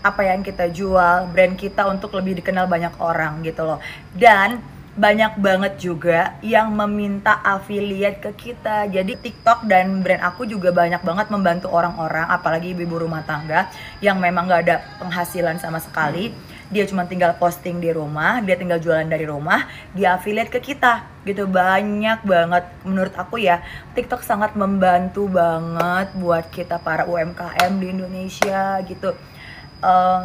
apa yang kita jual, brand kita untuk lebih dikenal banyak orang gitu loh. Dan banyak banget juga yang meminta affiliate ke kita. Jadi TikTok dan brand aku juga banyak banget membantu orang-orang, apalagi ibu rumah tangga yang memang gak ada penghasilan sama sekali. Dia cuma tinggal posting di rumah, dia tinggal jualan dari rumah, dia affiliate ke kita gitu. Banyak banget menurut aku ya, TikTok sangat membantu banget buat kita para UMKM di Indonesia gitu.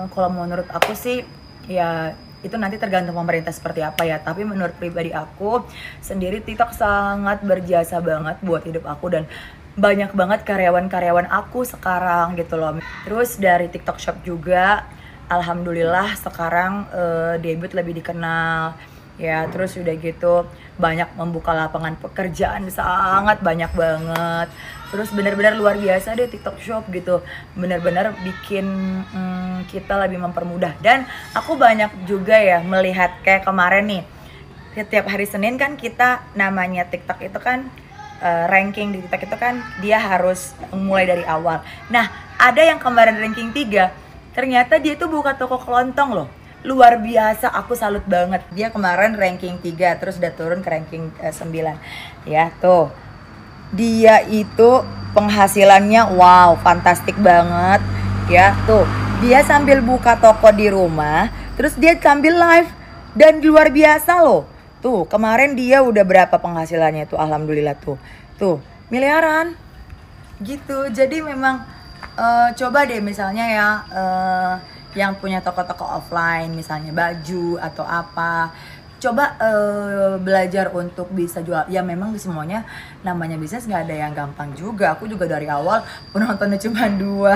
Kalau menurut aku sih ya itu nanti tergantung pemerintah seperti apa ya. Tapi menurut pribadi aku sendiri, TikTok sangat berjasa banget buat hidup aku. Dan banyak banget karyawan-karyawan aku sekarang gitu loh. Terus dari TikTok Shop juga alhamdulillah sekarang debut lebih dikenal ya. Terus udah gitu banyak membuka lapangan pekerjaan, sangat banyak banget. Terus benar-benar luar biasa deh TikTok Shop gitu. Benar-benar bikin kita lebih mempermudah. Dan aku banyak juga ya melihat kayak kemarin nih, setiap hari Senin kan kita namanya TikTok itu kan ranking di TikTok itu kan dia harus mulai dari awal. Nah, ada yang kemarin ranking 3, ternyata dia tuh buka toko kelontong loh. Luar biasa, aku salut banget. Dia kemarin ranking 3 terus udah turun ke ranking 9. Ya, tuh. Dia itu penghasilannya wow, fantastik banget. Ya, tuh. Dia sambil buka toko di rumah, terus dia sambil live dan luar biasa loh. Tuh, kemarin dia udah berapa penghasilannya tuh, alhamdulillah tuh. Tuh, miliaran. Gitu. Jadi memang coba deh misalnya ya yang punya toko-toko offline, misalnya baju atau apa, coba belajar untuk bisa jual. Ya memang semuanya namanya bisnis nggak ada yang gampang juga. Aku juga dari awal penontonnya cuma 2.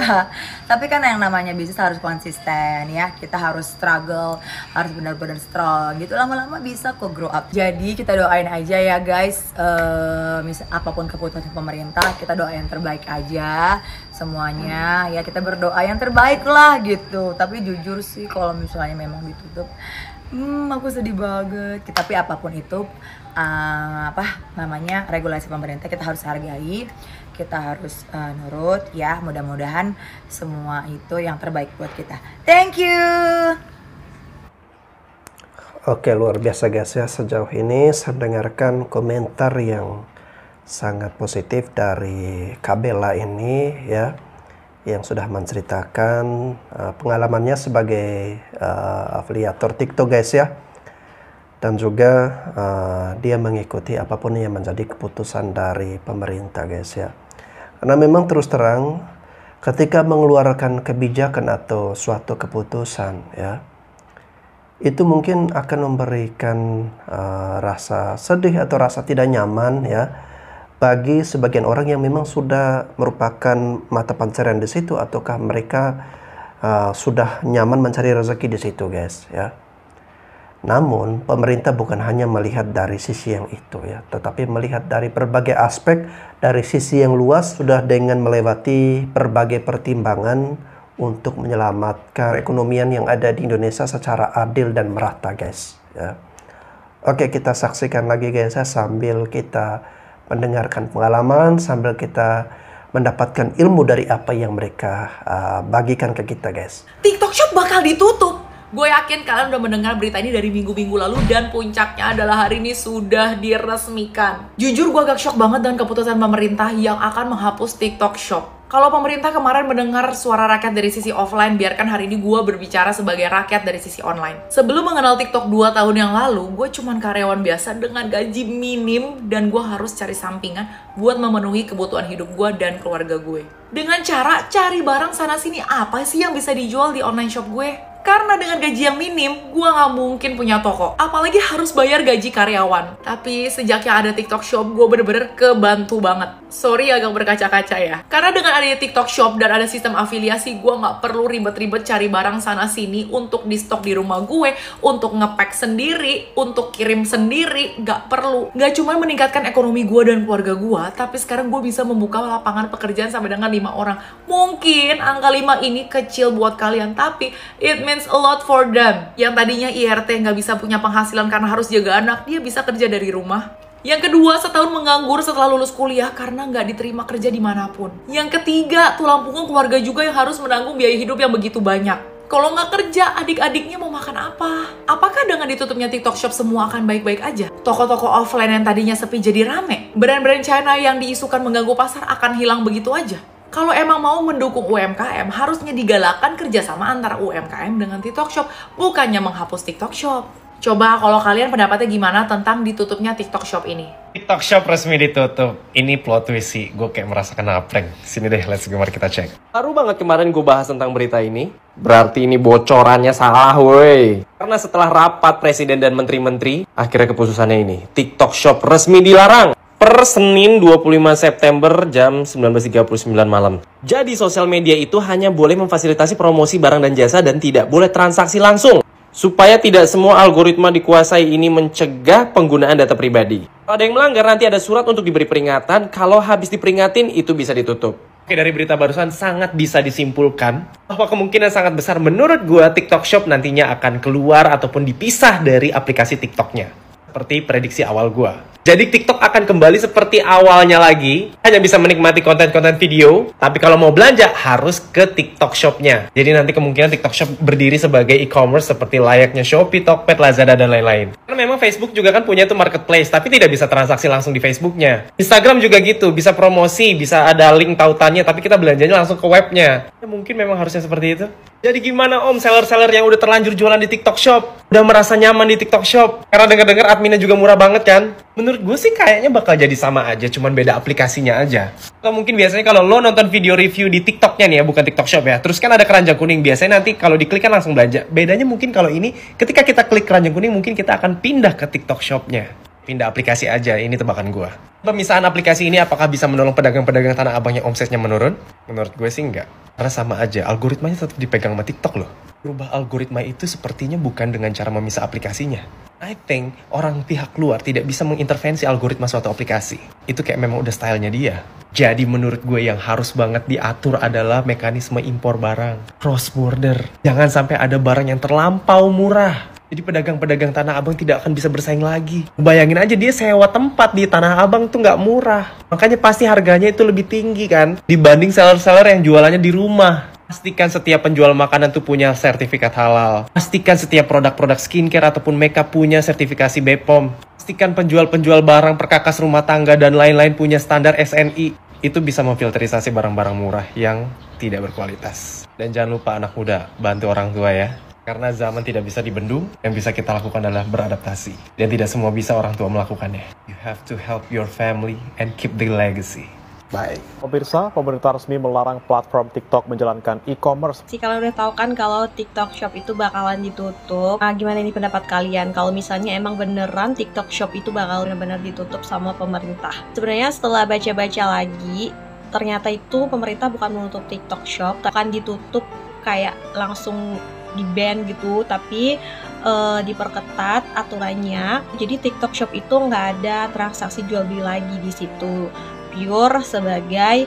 Tapi kan yang namanya bisnis harus konsisten ya. Kita harus struggle, harus benar-benar strong gitu. Lama-lama bisa kok grow up. Jadi kita doain aja ya guys. Apapun keputusan pemerintah, kita doa yang terbaik aja semuanya. Ya kita berdoa yang terbaik lah gitu. Tapi jujur sih kalau misalnya memang ditutup, aku sedih banget. Tapi apapun itu regulasi pemerintah kita harus hargai, kita harus nurut ya. Mudah-mudahan semua itu yang terbaik buat kita. Thank you. Oke, luar biasa guys ya. Sejauh ini saya dengarkan komentar yang sangat positif dari Kak Bella ini ya, yang sudah menceritakan pengalamannya sebagai afiliator TikTok guys ya. Dan juga dia mengikuti apapun yang menjadi keputusan dari pemerintah guys ya. Karena memang terus terang ketika mengeluarkan kebijakan atau suatu keputusan ya, itu mungkin akan memberikan rasa sedih atau rasa tidak nyaman ya bagi sebagian orang yang memang sudah merupakan mata pencarian di situ, ataukah mereka sudah nyaman mencari rezeki di situ guys ya. Namun pemerintah bukan hanya melihat dari sisi yang itu ya, tetapi melihat dari berbagai aspek, dari sisi yang luas, sudah dengan melewati berbagai pertimbangan untuk menyelamatkan perekonomian yang ada di Indonesia secara adil dan merata guys ya. Oke, kita saksikan lagi guys ya, sambil kita mendengarkan pengalaman, sambil kita mendapatkan ilmu dari apa yang mereka bagikan ke kita guys. TikTok Shop bakal ditutup. Gue yakin kalian udah mendengar berita ini dari minggu-minggu lalu, dan puncaknya adalah hari ini sudah diresmikan. Jujur gue agak shock banget dengan keputusan pemerintah yang akan menghapus TikTok Shop. Kalau pemerintah kemarin mendengar suara rakyat dari sisi offline, biarkan hari ini gue berbicara sebagai rakyat dari sisi online. Sebelum mengenal TikTok 2 tahun yang lalu, gue cuman karyawan biasa dengan gaji minim, dan gue harus cari sampingan buat memenuhi kebutuhan hidup gue dan keluarga gue. Dengan cara cari barang sana-sini, apa sih yang bisa dijual di online shop gue? Karena dengan gaji yang minim, gue gak mungkin punya toko. Apalagi harus bayar gaji karyawan. Tapi sejak yang ada TikTok Shop, gue bener-bener kebantu banget. Sorry agak berkaca-kaca ya. Karena dengan adanya TikTok Shop dan ada sistem afiliasi, gue gak perlu ribet-ribet cari barang sana-sini untuk di stok di rumah gue, untuk nge-pack sendiri, untuk kirim sendiri, gak perlu. Gak cuma meningkatkan ekonomi gue dan keluarga gue, tapi sekarang gue bisa membuka lapangan pekerjaan sampai dengan 5 orang. Mungkin angka 5 ini kecil buat kalian, tapi it means a lot for them. Yang tadinya IRT nggak bisa punya penghasilan karena harus jaga anak, dia bisa kerja dari rumah. Yang kedua, setahun menganggur setelah lulus kuliah karena nggak diterima kerja dimanapun. Yang ketiga, tulang punggung keluarga juga yang harus menanggung biaya hidup yang begitu banyak. Kalau nggak kerja, adik-adiknya mau makan apa? Apakah dengan ditutupnya TikTok Shop semua akan baik-baik aja? Toko-toko offline yang tadinya sepi jadi rame. Brand-brand China yang diisukan mengganggu pasar akan hilang begitu aja. Kalau emang mau mendukung UMKM, harusnya digalakan kerjasama antara UMKM dengan TikTok Shop, bukannya menghapus TikTok Shop. Coba kalau kalian pendapatnya gimana tentang ditutupnya TikTok Shop ini? TikTok Shop resmi ditutup. Ini plot twist sih, gue kayak merasa kena prank. Sini deh, let's go, mari kita cek. Baru banget kemarin gue bahas tentang berita ini. Berarti ini bocorannya salah woi. Karena setelah rapat presiden dan menteri-menteri, akhirnya keputusannya ini. TikTok Shop resmi dilarang per Senin 25 September jam 19.39 malam. Jadi sosial media itu hanya boleh memfasilitasi promosi barang dan jasa dan tidak boleh transaksi langsung. Supaya tidak semua algoritma dikuasai, ini mencegah penggunaan data pribadi. Kalau ada yang melanggar, nanti ada surat untuk diberi peringatan. Kalau habis diperingatin, itu bisa ditutup. Oke, dari berita barusan sangat bisa disimpulkan bahwa kemungkinan sangat besar menurut gua TikTok Shop nantinya akan keluar ataupun dipisah dari aplikasi TikToknya. Seperti prediksi awal gua. Jadi TikTok akan kembali seperti awalnya lagi, hanya bisa menikmati konten-konten video, tapi kalau mau belanja harus ke TikTok Shop-nya. Jadi nanti kemungkinan TikTok Shop berdiri sebagai e-commerce seperti layaknya Shopee, Tokped, Lazada, dan lain-lain. Karena memang Facebook juga kan punya itu marketplace, tapi tidak bisa transaksi langsung di Facebooknya. Instagram juga gitu, bisa promosi, bisa ada link tautannya, tapi kita belanjanya langsung ke webnya. Ya mungkin memang harusnya seperti itu. Jadi gimana om, seller-seller yang udah terlanjur jualan di TikTok Shop, udah merasa nyaman di TikTok Shop, karena dengar-dengar adminnya juga murah banget kan? Menurut gue sih kayaknya bakal jadi sama aja, cuman beda aplikasinya aja. Atau mungkin biasanya kalau lo nonton video review di TikToknya nih ya, bukan TikTok Shop ya, terus kan ada keranjang kuning, biasanya nanti kalau diklik kan langsung belanja. Bedanya mungkin kalau ini, ketika kita klik keranjang kuning, mungkin kita akan pindah ke TikTok Shop-nya. Pindah aplikasi aja, ini tebakan gue. Pemisahan aplikasi ini apakah bisa menolong pedagang-pedagang Tanah Abang yang omsetnya menurun? Menurut gue sih enggak. Karena sama aja, algoritmanya tetap dipegang sama TikTok loh. Berubah algoritma itu sepertinya bukan dengan cara memisah aplikasinya. I think orang pihak luar tidak bisa mengintervensi algoritma suatu aplikasi. Itu kayak memang udah stylenya dia. Jadi menurut gue yang harus banget diatur adalah mekanisme impor barang. Cross border. Jangan sampai ada barang yang terlampau murah. Jadi pedagang-pedagang Tanah Abang tidak akan bisa bersaing lagi. Bayangin aja dia sewa tempat di Tanah Abang tuh nggak murah. Makanya pasti harganya itu lebih tinggi kan dibanding seller-seller yang jualannya di rumah. Pastikan setiap penjual makanan tuh punya sertifikat halal. Pastikan setiap produk-produk skincare ataupun makeup punya sertifikasi BPOM. Pastikan penjual-penjual barang perkakas rumah tangga dan lain-lain punya standar SNI. itu bisa memfilterisasi barang-barang murah yang tidak berkualitas. Dan jangan lupa anak muda, bantu orang tua ya. Karena zaman tidak bisa dibendung, yang bisa kita lakukan adalah beradaptasi. Dan tidak semua bisa orang tua melakukannya. You have to help your family and keep the legacy. Baik. Pemirsa, pemerintah resmi melarang platform TikTok menjalankan e-commerce. Sih kalau udah tahu kan kalau TikTok Shop itu bakalan ditutup. Nah, gimana ini pendapat kalian? Kalau misalnya emang beneran TikTok Shop itu bakal benar-benar ditutup sama pemerintah. Sebenarnya setelah baca-baca lagi, ternyata itu pemerintah bukan menutup TikTok Shop, akan ditutup kayak langsung di-ban gitu, tapi diperketat aturannya. Jadi TikTok Shop itu nggak ada transaksi jual beli lagi di situ. Pure sebagai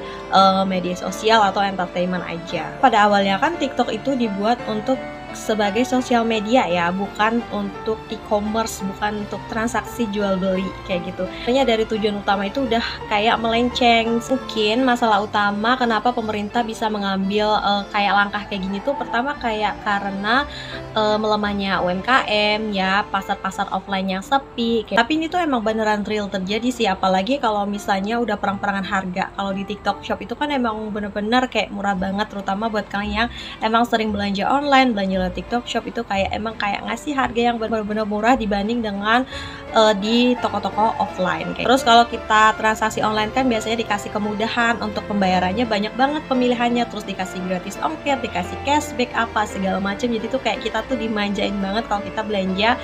media sosial atau entertainment aja. Pada awalnya kan TikTok itu dibuat untuk sebagai sosial media ya, bukan untuk e-commerce, bukan untuk transaksi jual beli kayak gitu. Makanya dari tujuan utama itu udah kayak melenceng. Mungkin masalah utama kenapa pemerintah bisa mengambil kayak langkah kayak gini tuh pertama kayak karena melemahnya UMKM ya, pasar-pasar offline yang sepi. Tapi ini tuh emang beneran real terjadi sih, apalagi kalau misalnya udah perang-perangan harga. Kalau di TikTok Shop itu kan emang bener-bener kayak murah banget, terutama buat kalian yang emang sering belanja online, belanja TikTok Shop itu kayak emang kayak ngasih harga yang benar-benar murah dibanding dengan di toko-toko offline. Terus kalau kita transaksi online kan biasanya dikasih kemudahan untuk pembayarannya, banyak banget pemilihannya, terus dikasih gratis ongkir, dikasih cashback apa segala macam. Jadi tuh kayak kita tuh dimanjain banget kalau kita belanja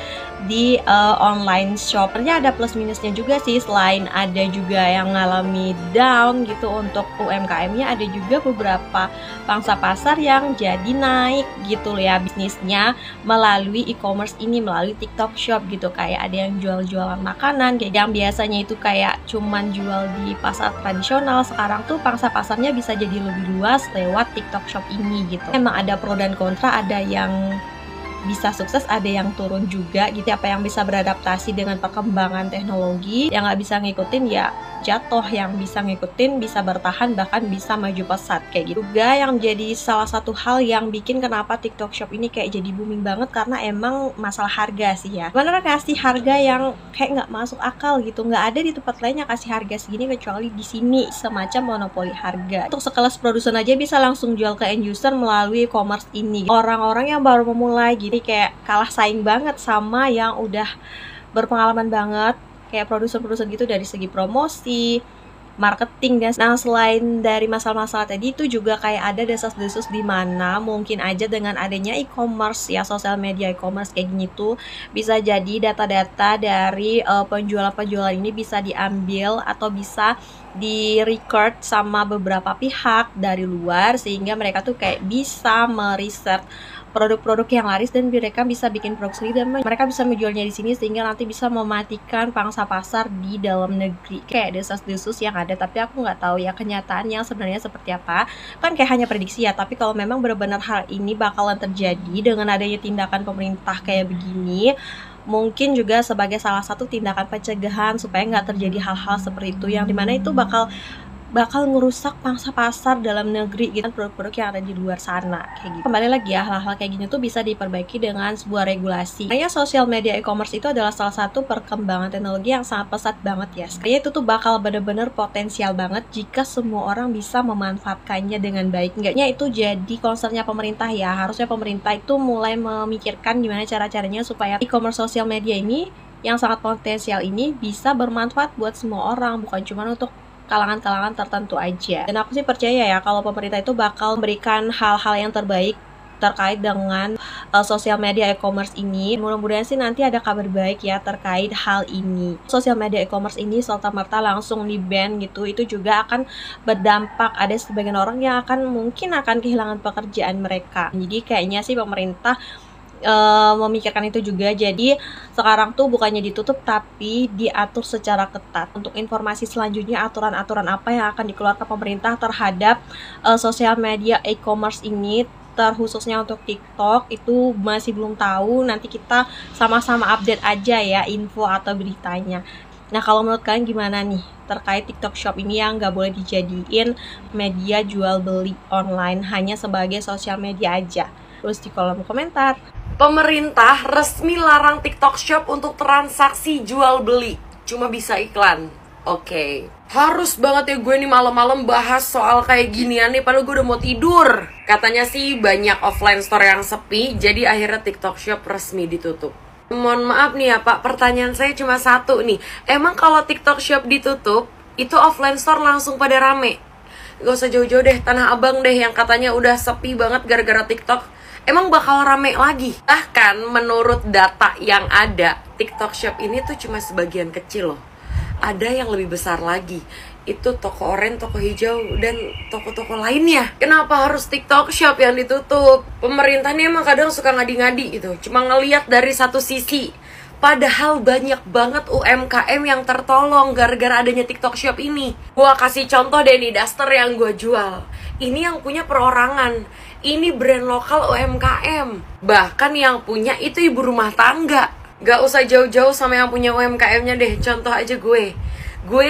di online shop. Ternyata ada plus minusnya juga sih, selain ada juga yang ngalami down gitu untuk UMKM-nya, ada juga beberapa pangsa pasar yang jadi naik gitu ya bisnisnya melalui e-commerce ini, melalui TikTok Shop gitu. Kayak ada yang jual-jualan makanan, kayak yang biasanya itu kayak cuman jual di pasar tradisional, sekarang tuh pangsa pasarnya bisa jadi lebih luas lewat TikTok Shop ini gitu. Emang ada pro dan kontra, ada yang bisa sukses, ada yang turun juga gitu. Apa yang bisa beradaptasi dengan perkembangan teknologi, yang nggak bisa ngikutin ya jatuh, yang bisa ngikutin bisa bertahan bahkan bisa maju pesat kayak gitu. Juga yang jadi salah satu hal yang bikin kenapa TikTok Shop ini kayak jadi booming banget karena emang masalah harga sih ya. Bener kasih harga yang kayak nggak masuk akal gitu, nggak ada di tempat lainnya kasih harga segini kecuali di sini, semacam monopoli harga. Untuk sekelas produsen aja bisa langsung jual ke end user melalui e-commerce ini. Orang-orang yang baru memulai gitu kayak kalah saing banget sama yang udah berpengalaman banget kayak produsen-produsen gitu dari segi promosi, marketing dan selain dari masalah-masalah tadi itu juga kayak ada desas-desus di mana mungkin aja dengan adanya e-commerce ya, sosial media e-commerce kayak gini tuh bisa jadi data-data dari penjualan-penjualan ini bisa diambil atau bisa di-record sama beberapa pihak dari luar, sehingga mereka tuh kayak bisa meriset produk-produk yang laris dan mereka bisa bikin produk sendiri dan mereka bisa menjualnya di sini, sehingga nanti bisa mematikan pangsa pasar di dalam negeri. Kayak desas-desus yang ada, tapi aku nggak tahu ya kenyataan yang sebenarnya seperti apa. Kan kayak hanya prediksi ya, tapi kalau memang benar-benar hal ini bakalan terjadi dengan adanya tindakan pemerintah kayak begini, mungkin juga sebagai salah satu tindakan pencegahan supaya nggak terjadi hal-hal seperti itu, yang dimana itu bakal ngerusak pangsa pasar dalam negeri gitu, produk-produk yang ada di luar sana kayak gitu. Kembali lagi ya, hal-hal kayak gini tuh bisa diperbaiki dengan sebuah regulasi. Kayaknya sosial media e-commerce itu adalah salah satu perkembangan teknologi yang sangat pesat banget ya. Kayaknya itu tuh bakal bener-bener potensial banget jika semua orang bisa memanfaatkannya dengan baik. Enggaknya itu jadi concernnya pemerintah ya. Harusnya pemerintah itu mulai memikirkan gimana cara-caranya supaya e-commerce sosial media ini yang sangat potensial ini bisa bermanfaat buat semua orang, bukan cuma untuk kalangan-kalangan tertentu aja. Dan aku sih percaya ya kalau pemerintah itu bakal memberikan hal-hal yang terbaik terkait dengan sosial media e-commerce ini. Mudah-mudahan sih nanti ada kabar baik ya terkait hal ini. Sosial media e-commerce ini serta-merta langsung di-ban gitu, itu juga akan berdampak. Ada sebagian orang yang mungkin akan kehilangan pekerjaan mereka. Jadi kayaknya sih pemerintah memikirkan itu juga. Jadi sekarang tuh bukannya ditutup tapi diatur secara ketat. Untuk informasi selanjutnya aturan-aturan apa yang akan dikeluarkan pemerintah terhadap sosial media e-commerce ini, terkhususnya untuk TikTok, itu masih belum tahu. Nanti kita sama-sama update aja ya info atau beritanya. Nah, kalau menurut kalian gimana nih terkait TikTok Shop ini yang nggak boleh dijadiin media jual beli online, hanya sebagai sosial media aja? Terus di kolom komentar. Pemerintah resmi larang TikTok Shop untuk transaksi jual beli, cuma bisa iklan. Oke. Harus banget ya gue nih malam-malam bahas soal kayak ginian nih, padahal gue udah mau tidur. Katanya sih banyak offline store yang sepi, jadi akhirnya TikTok Shop resmi ditutup. Mohon maaf nih ya Pak, pertanyaan saya cuma satu nih. Emang kalau TikTok Shop ditutup, itu offline store langsung pada rame? Gak usah jauh-jauh deh, Tanah Abang deh yang katanya udah sepi banget gara-gara TikTok. Emang bakal rame lagi? Bahkan menurut data yang ada, TikTok Shop ini tuh cuma sebagian kecil loh. Ada yang lebih besar lagi, itu toko oranye, toko hijau, dan toko-toko lainnya. Kenapa harus TikTok Shop yang ditutup? Pemerintah nih emang kadang suka ngadi-ngadi gitu, cuma ngeliat dari satu sisi. Padahal banyak banget UMKM yang tertolong gara-gara adanya TikTok Shop ini. Gua kasih contoh deh nih, daster yang gue jual. Ini yang punya perorangan, ini brand lokal UMKM. Bahkan yang punya itu ibu rumah tangga. Gak usah jauh-jauh sama yang punya UMKM-nya deh. Contoh aja gue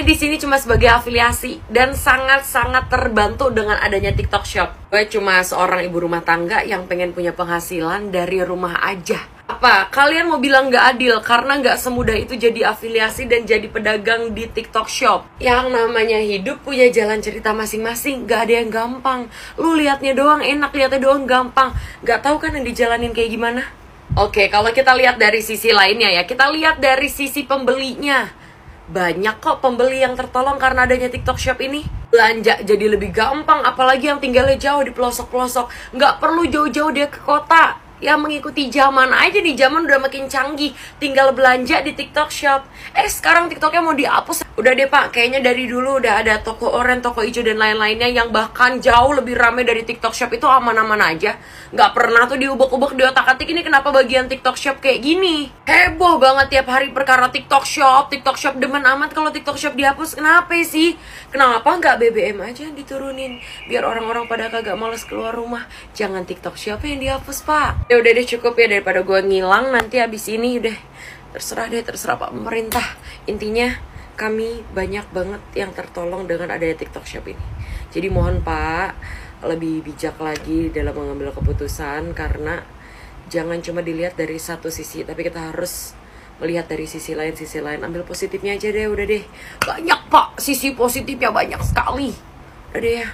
di sini cuma sebagai afiliasi dan sangat-sangat terbantu dengan adanya TikTok Shop. Gue cuma seorang ibu rumah tangga yang pengen punya penghasilan dari rumah aja. Apa? Kalian mau bilang gak adil karena gak semudah itu jadi afiliasi dan jadi pedagang di TikTok Shop. Yang namanya hidup punya jalan cerita masing-masing, gak ada yang gampang. Lu liatnya doang enak, liatnya doang gampang. Gak tahu kan yang dijalanin kayak gimana? Oke, kalau kita lihat dari sisi lainnya ya, kita lihat dari sisi pembelinya. Banyak kok pembeli yang tertolong karena adanya TikTok Shop ini. Belanja jadi lebih gampang, apalagi yang tinggalnya jauh di pelosok-pelosok. Nggak perlu jauh-jauh dia ke kota. Ya mengikuti zaman aja, di zaman udah makin canggih. Tinggal belanja di TikTok Shop. Sekarang TikToknya mau dihapus. Udah deh Pak, kayaknya dari dulu udah ada toko oranye, toko hijau dan lain-lainnya yang bahkan jauh lebih ramai dari TikTok Shop itu aman-aman aja. Nggak pernah tuh diubek-ubek di otak-atik ini kenapa bagian TikTok Shop kayak gini. Heboh banget tiap hari perkara TikTok Shop. TikTok Shop demen amat kalau TikTok Shop dihapus. Kenapa sih? Kenapa nggak BBM aja yang diturunin? Biar orang-orang pada kagak males keluar rumah. Jangan TikTok Shop yang dihapus Pak. Ya udah deh, cukup ya daripada gue ngilang nanti abis ini. Udah terserah deh, terserah Pak pemerintah. Intinya kami banyak banget yang tertolong dengan adanya TikTok Shop ini. Jadi mohon Pak, lebih bijak lagi dalam mengambil keputusan, karena jangan cuma dilihat dari satu sisi, tapi kita harus melihat dari sisi lain. Ambil positifnya aja deh, udah deh. Banyak Pak, sisi positifnya banyak sekali. Udah deh ya,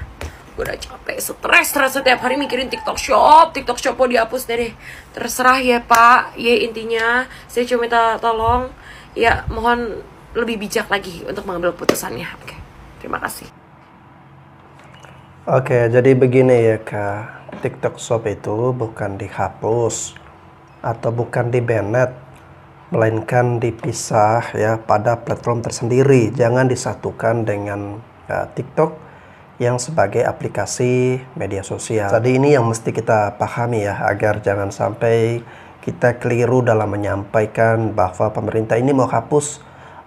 gue udah capek, stres setiap hari mikirin TikTok Shop mau dihapus deh. Terserah ya Pak. Ya intinya saya cuma minta tolong ya, mohon lebih bijak lagi untuk mengambil keputusannya. Oke, terima kasih. Oke, jadi begini ya Kak, TikTok Shop itu bukan dihapus atau bukan di-banned, melainkan dipisah ya pada platform tersendiri. Jangan disatukan dengan TikTok yang sebagai aplikasi media sosial. Jadi ini yang mesti kita pahami ya, agar jangan sampai kita keliru dalam menyampaikan bahwa pemerintah ini mau hapus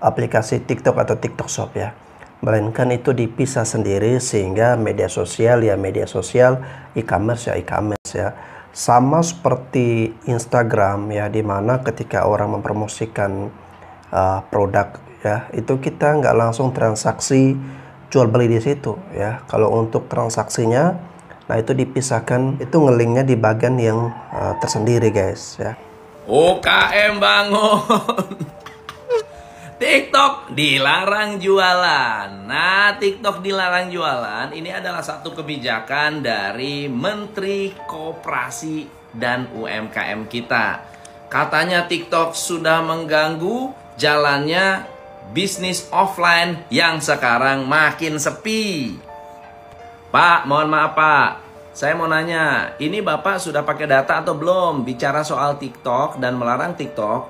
aplikasi TikTok atau TikTok Shop ya, melainkan itu dipisah sendiri sehingga media sosial ya media sosial, e-commerce ya e-commerce ya. Sama seperti Instagram ya, dimana ketika orang mempromosikan produk ya, itu kita nggak langsung transaksi jual beli di situ ya. Kalau untuk transaksinya, nah itu dipisahkan, itu ngelinknya di bagian yang tersendiri guys ya. UKM bangun. TikTok dilarang jualan. Nah, TikTok dilarang jualan ini adalah satu kebijakan dari Menteri Koperasi dan UMKM kita. Katanya TikTok sudah mengganggu jalannya bisnis offline yang sekarang makin sepi. Pak, mohon maaf Pak, saya mau nanya, ini Bapak sudah pakai data atau belum bicara soal TikTok dan melarang TikTok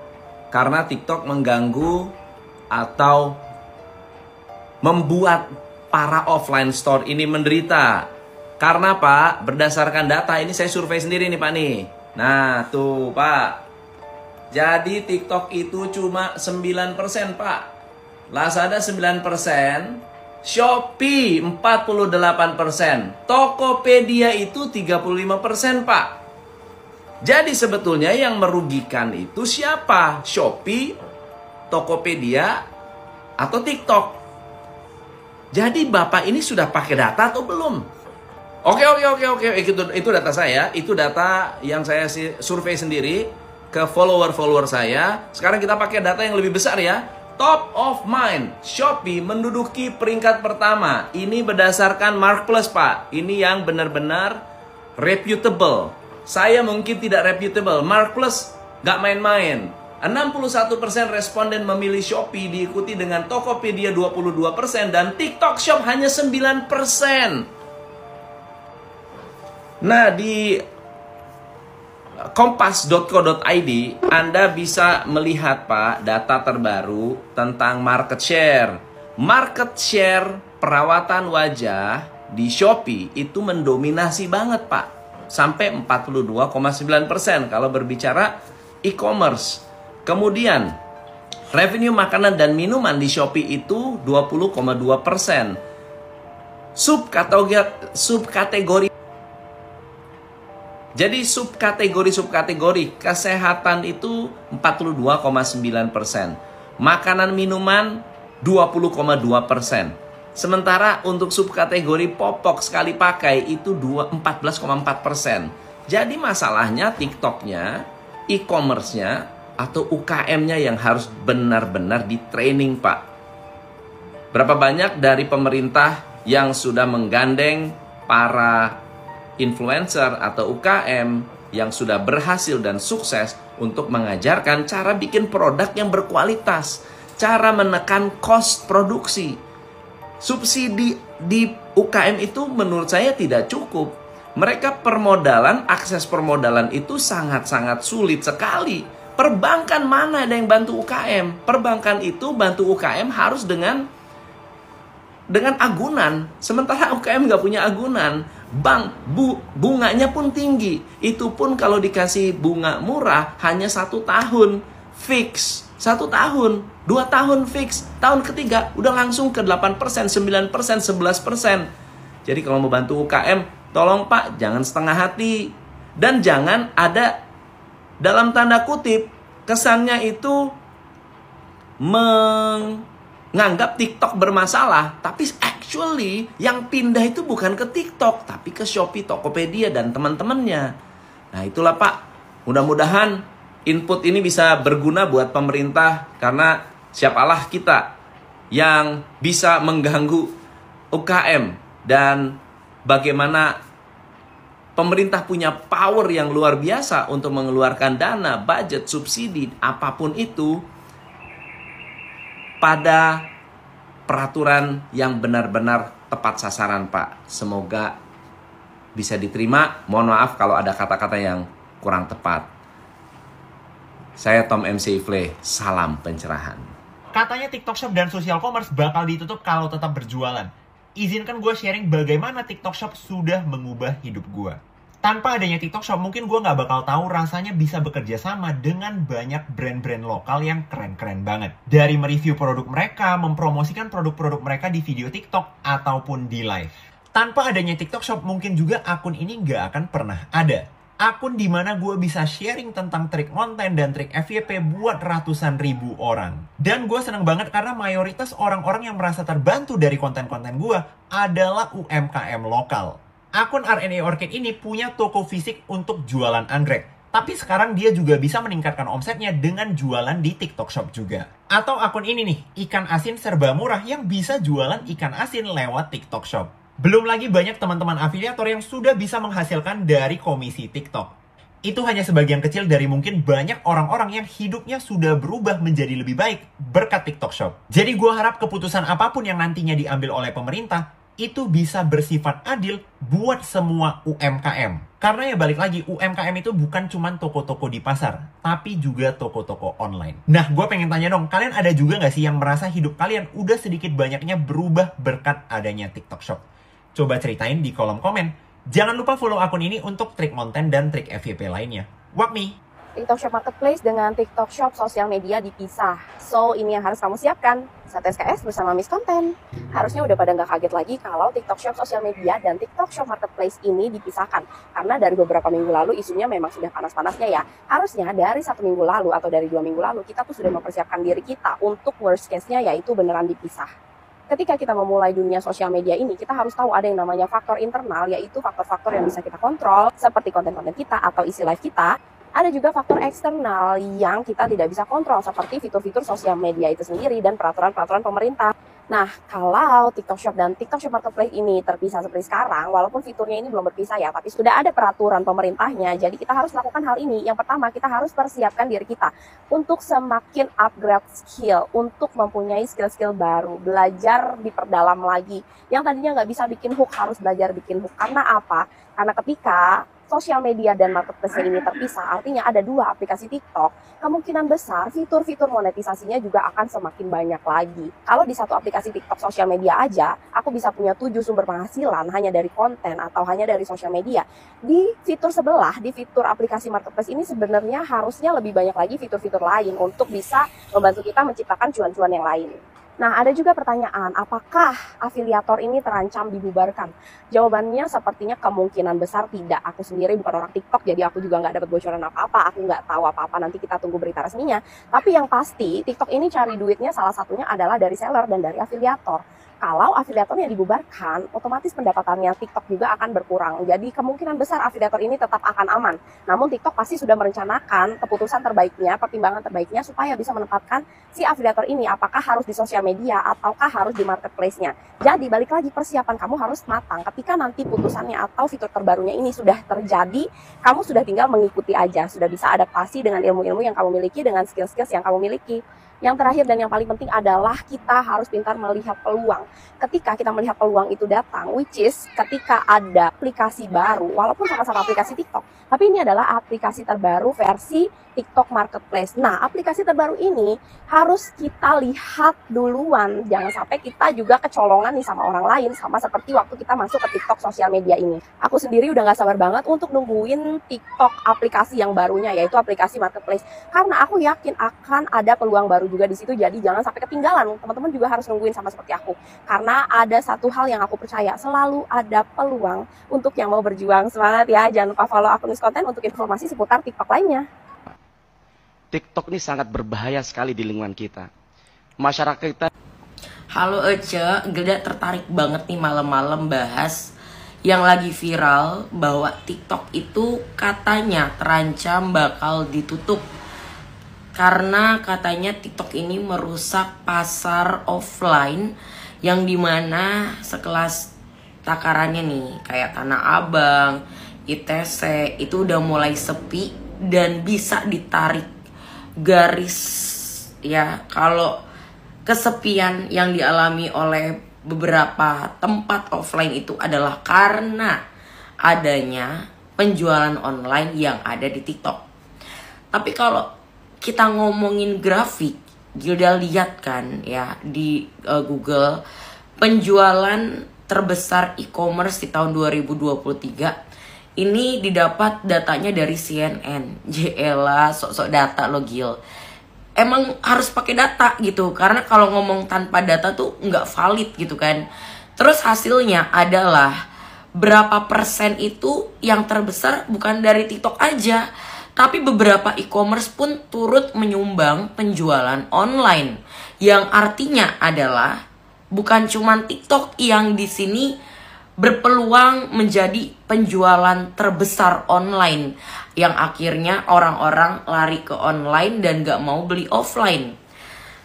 karena TikTok mengganggu atau membuat para offline store ini menderita? Karena Pak, berdasarkan data ini saya survei sendiri nih Pak nih. Nah tuh Pak, jadi TikTok itu cuma 9% Pak, Lazada 9%, Shopee 48%, Tokopedia itu 35% Pak. Jadi sebetulnya yang merugikan itu siapa? Shopee, Tokopedia, atau TikTok? Jadi Bapak ini sudah pakai data atau belum? Oke. Itu data saya. Itu data yang saya survei sendiri ke follower saya. Sekarang kita pakai data yang lebih besar ya. Top of mind, Shopee menduduki peringkat pertama. Ini berdasarkan Mark Plus, Pak. Ini yang benar-benar reputable. Saya mungkin tidak reputable. Mark Plus gak main-main. 61% responden memilih Shopee, diikuti dengan Tokopedia 22% dan TikTok Shop hanya 9%. Nah, di kompas.co.id Anda bisa melihat, Pak, data terbaru tentang market share. Market share perawatan wajah di Shopee itu mendominasi banget, Pak. Sampai 42,9% kalau berbicara e-commerce. Kemudian revenue makanan dan minuman di Shopee itu 20,2%. Subkategori Jadi subkategori kesehatan itu 42,9%. Makanan minuman 20,2%. Sementara untuk subkategori popok sekali pakai itu 14,4%. Jadi masalahnya TikToknya, e-commerce-nya atau UKM-nya yang harus benar-benar di training, Pak. Berapa banyak dari pemerintah yang sudah menggandeng para influencer atau UKM yang sudah berhasil dan sukses untuk mengajarkan cara bikin produk yang berkualitas, cara menekan cost produksi. Subsidi di UKM itu menurut saya tidak cukup. Mereka permodalan, akses permodalan itu sangat-sangat sulit sekali. Perbankan mana ada yang bantu UKM? Perbankan itu bantu UKM harus dengan agunan. Sementara UKM nggak punya agunan. Bank, bunganya pun tinggi. Itu pun kalau dikasih bunga murah hanya 1 tahun fix. 1 tahun, 2 tahun fix. Tahun ketiga udah langsung ke 8%, 9%, 11%. Jadi kalau mau bantu UKM, tolong Pak, jangan setengah hati. Dan jangan ada dalam tanda kutip kesannya itu menganggap TikTok bermasalah. Tapi actually yang pindah itu bukan ke TikTok, tapi ke Shopee, Tokopedia, dan teman-temannya. Nah itulah, Pak. Mudah-mudahan input ini bisa berguna buat pemerintah. Karena siapalah kita yang bisa mengganggu UKM. Dan bagaimana pemerintah punya power yang luar biasa untuk mengeluarkan dana, budget, subsidi, apapun itu pada peraturan yang benar-benar tepat sasaran, Pak. Semoga bisa diterima. Mohon maaf kalau ada kata-kata yang kurang tepat. Saya Tom MC Ifle, salam pencerahan. Katanya TikTok Shop dan social commerce bakal ditutup kalau tetap berjualan. Izinkan gue sharing bagaimana TikTok Shop sudah mengubah hidup gue. Tanpa adanya TikTok Shop, mungkin gue nggak bakal tahu rasanya bisa bekerja sama dengan banyak brand-brand lokal yang keren-keren banget. Dari mereview produk mereka, mempromosikan produk-produk mereka di video TikTok, ataupun di live. Tanpa adanya TikTok Shop, mungkin juga akun ini nggak akan pernah ada. Akun dimana gue bisa sharing tentang trik konten dan trik FYP buat ratusan ribu orang. Dan gue seneng banget karena mayoritas orang-orang yang merasa terbantu dari konten-konten gue adalah UMKM lokal. Akun RNA Orchid ini punya toko fisik untuk jualan anggrek. Tapi sekarang dia juga bisa meningkatkan omsetnya dengan jualan di TikTok Shop juga. Atau akun ini nih, ikan asin serba murah yang bisa jualan ikan asin lewat TikTok Shop. Belum lagi banyak teman-teman afiliator yang sudah bisa menghasilkan dari komisi TikTok. Itu hanya sebagian kecil dari mungkin banyak orang-orang yang hidupnya sudah berubah menjadi lebih baik berkat TikTok Shop. Jadi gue harap keputusan apapun yang nantinya diambil oleh pemerintah itu bisa bersifat adil buat semua UMKM. Karena ya balik lagi, UMKM itu bukan cuma toko-toko di pasar, tapi juga toko-toko online. Nah, gue pengen tanya dong, kalian ada juga nggak sih yang merasa hidup kalian udah sedikit banyaknya berubah berkat adanya TikTok Shop? Coba ceritain di kolom komen. Jangan lupa follow akun ini untuk trik konten dan trik FYP lainnya. Wakmi! TikTok Shop Marketplace dengan TikTok Shop sosial media dipisah. So, ini yang harus kamu siapkan. Saat SKS bersama Miss Konten. Harusnya udah pada nggak kaget lagi kalau TikTok Shop sosial media dan TikTok Shop Marketplace ini dipisahkan. Karena dari beberapa minggu lalu isunya memang sudah panas-panasnya ya. Harusnya dari 1 minggu lalu atau dari 2 minggu lalu kita tuh sudah mempersiapkan diri kita untuk worst case-nya yaitu beneran dipisah. Ketika kita memulai dunia sosial media ini, kita harus tahu ada yang namanya faktor internal, yaitu faktor-faktor yang bisa kita kontrol, seperti konten-konten kita atau isi live kita, Ada juga faktor eksternal yang kita tidak bisa kontrol seperti fitur-fitur sosial media itu sendiri dan peraturan-peraturan pemerintah. Nah, kalau TikTok Shop dan TikTok Shop Marketplace ini terpisah seperti sekarang, walaupun fiturnya ini belum berpisah ya, tapi sudah ada peraturan pemerintahnya, jadi kita harus melakukan hal ini. Yang pertama, kita harus persiapkan diri kita untuk semakin upgrade skill, untuk mempunyai skill-skill baru, belajar diperdalam lagi. Yang tadinya nggak bisa bikin hook, harus belajar bikin hook. Karena apa? Karena ketika sosial media dan marketplace ini terpisah, artinya ada dua aplikasi TikTok, kemungkinan besar fitur-fitur monetisasinya juga akan semakin banyak lagi. Kalau di satu aplikasi TikTok sosial media aja, aku bisa punya 7 sumber penghasilan hanya dari konten atau hanya dari sosial media. Di fitur sebelah, di fitur aplikasi marketplace ini sebenarnya harusnya lebih banyak lagi fitur-fitur lain untuk bisa membantu kita menciptakan cuan-cuan yang lain. Nah, ada juga pertanyaan, apakah afiliator ini terancam dibubarkan? Jawabannya sepertinya kemungkinan besar tidak. Aku sendiri bukan orang TikTok, jadi aku juga nggak dapat bocoran apa-apa, aku nggak tahu apa-apa, nanti kita tunggu berita resminya. Tapi yang pasti, TikTok ini cari duitnya salah satunya adalah dari seller dan dari afiliator. Kalau afiliatornya dibubarkan, otomatis pendapatannya TikTok juga akan berkurang. Jadi kemungkinan besar afiliator ini tetap akan aman. Namun TikTok pasti sudah merencanakan keputusan terbaiknya, pertimbangan terbaiknya supaya bisa menempatkan si afiliator ini apakah harus di sosial media ataukah harus di marketplace-nya. Jadi balik lagi, persiapan kamu harus matang. Ketika nanti putusannya atau fitur terbarunya ini sudah terjadi, kamu sudah tinggal mengikuti aja, sudah bisa adaptasi dengan ilmu-ilmu yang kamu miliki, dengan skill-skills yang kamu miliki. Yang terakhir dan yang paling penting adalah kita harus pintar melihat peluang. Ketika kita melihat peluang itu datang, which is ketika ada aplikasi baru, walaupun sama-sama aplikasi TikTok, tapi ini adalah aplikasi terbaru versi TikTok Marketplace. Nah, aplikasi terbaru ini harus kita lihat duluan. Jangan sampai kita juga kecolongan nih sama orang lain, sama seperti waktu kita masuk ke TikTok sosial media ini. Aku sendiri udah gak sabar banget untuk nungguin TikTok aplikasi yang barunya, yaitu aplikasi Marketplace. Karena aku yakin akan ada peluang baru juga di situ, jadi jangan sampai ketinggalan. Teman-teman juga harus nungguin sama seperti aku. Karena ada satu hal yang aku percaya, selalu ada peluang untuk yang mau berjuang. Semangat ya, jangan lupa follow akun Miskonten untuk informasi seputar TikTok lainnya. TikTok ini sangat berbahaya sekali di lingkungan kita. Masyarakat kita. Halo Ece, Gilda tertarik banget nih malam-malam bahas yang lagi viral bahwa TikTok itu katanya terancam bakal ditutup. Karena katanya TikTok ini merusak pasar offline yang dimana sekelas takarannya nih kayak Tanah Abang, ITC itu udah mulai sepi dan bisa ditarik garis ya kalau kesepian yang dialami oleh beberapa tempat offline itu adalah karena adanya penjualan online yang ada di TikTok. Tapi kalau kita ngomongin grafik, Gilda lihat kan ya di Google penjualan terbesar e-commerce di tahun 2023 ini didapat datanya dari CNN. Jelah, sok-sok data lo Gil. Emang harus pakai data gitu, karena kalau ngomong tanpa data tuh nggak valid gitu kan. Terus hasilnya adalah berapa persen itu yang terbesar bukan dari TikTok aja, tapi beberapa e-commerce pun turut menyumbang penjualan online. Yang artinya adalah bukan cuma TikTok yang di sini berpeluang menjadi penjualan terbesar online, yang akhirnya orang-orang lari ke online dan gak mau beli offline.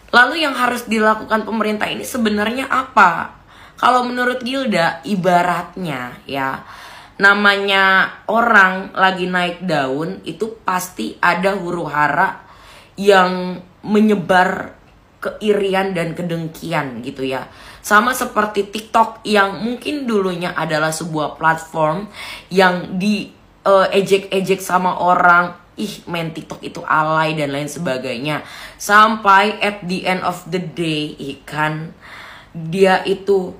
Lalu yang harus dilakukan pemerintah ini sebenarnya apa? Kalau menurut Gilda, ibaratnya ya, namanya orang lagi naik daun itu pasti ada huru hara yang menyebar keirian dan kedengkian gitu ya. Sama seperti TikTok yang mungkin dulunya adalah sebuah platform yang diejek-ejek sama orang, ih main TikTok itu alay dan lain sebagainya. Sampai at the end of the day ikan dia itu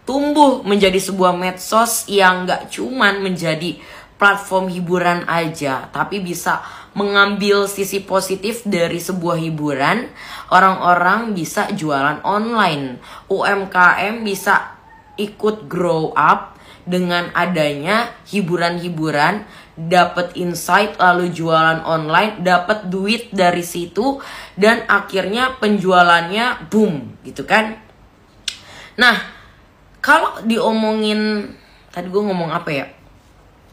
tumbuh menjadi sebuah medsos yang gak cuman menjadi platform hiburan aja, tapi bisa mengambil sisi positif dari sebuah hiburan. Orang-orang bisa jualan online, UMKM bisa ikut grow up dengan adanya hiburan-hiburan, dapat insight lalu jualan online, dapat duit dari situ dan akhirnya penjualannya boom gitu kan. Nah, kalau diomongin tadi gue ngomong apa ya?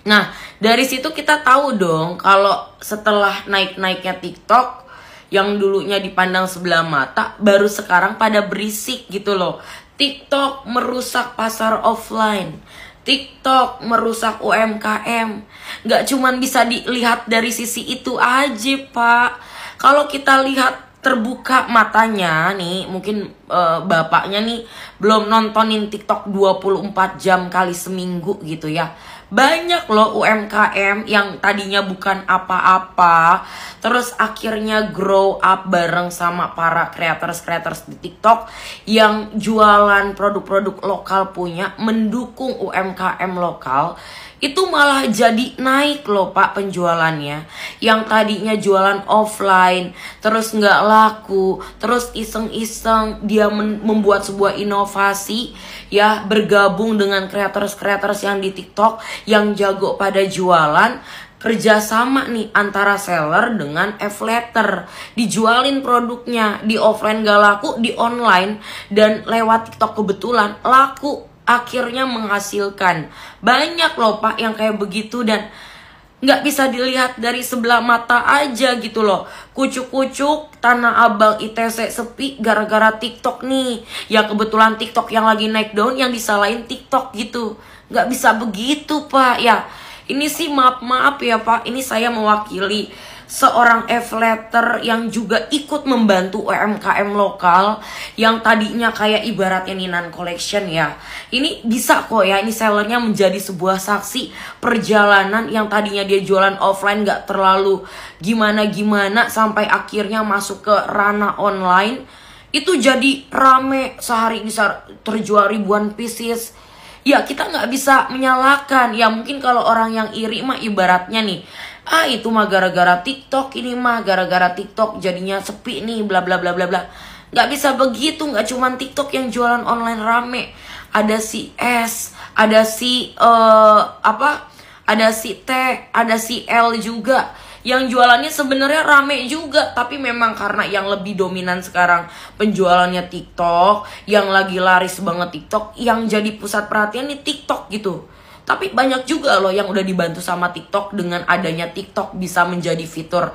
Nah, dari situ kita tahu dong kalau setelah naik-naiknya TikTok yang dulunya dipandang sebelah mata, baru sekarang pada berisik gitu loh. TikTok merusak pasar offline. TikTok merusak UMKM. Nggak cuman bisa dilihat dari sisi itu aja, Pak. Kalau kita lihat terbuka matanya nih, mungkin bapaknya nih belum nontonin TikTok 24 jam kali seminggu gitu ya. Banyak loh UMKM yang tadinya bukan apa-apa, terus akhirnya grow up bareng sama para creators di TikTok yang jualan produk-produk lokal punya, mendukung UMKM lokal. Itu malah jadi naik loh Pak penjualannya. Yang tadinya jualan offline terus nggak laku, terus iseng-iseng dia membuat sebuah inovasi ya, bergabung dengan creators yang di TikTok yang jago pada jualan, kerjasama nih antara seller dengan affiliator, dijualin produknya, di offline gak laku, di online dan lewat TikTok kebetulan laku, akhirnya menghasilkan. Banyak loh Pak yang kayak begitu dan nggak bisa dilihat dari sebelah mata aja gitu loh. Kucuk-kucuk Tanah Abang ITC sepi gara-gara TikTok nih. Ya kebetulan TikTok yang lagi naik daun, yang disalahin TikTok gitu. Nggak bisa begitu Pak ya. Ini sih maaf ya Pak, ini saya mewakili seorang affiliator yang juga ikut membantu UMKM lokal yang tadinya kayak ibaratnya Ninan Collection ya. Ini bisa kok ya, ini sellernya menjadi sebuah saksi perjalanan yang tadinya dia jualan offline gak terlalu gimana-gimana sampai akhirnya masuk ke ranah online. Itu jadi rame, sehari bisa terjual ribuan pieces. Ya kita nggak bisa menyalahkan. Ya mungkin kalau orang yang iri mah ibaratnya nih, itu mah gara-gara TikTok, ini mah gara-gara TikTok jadinya sepi nih, bla bla bla bla bla. Nggak bisa begitu, nggak cuman TikTok yang jualan online rame. Ada si S, ada si ada si T, ada si L juga yang jualannya sebenarnya rame juga, tapi memang karena yang lebih dominan sekarang penjualannya TikTok, yang lagi laris banget TikTok, yang jadi pusat perhatian nih TikTok gitu. Tapi banyak juga loh yang udah dibantu sama TikTok. Dengan adanya TikTok bisa menjadi fitur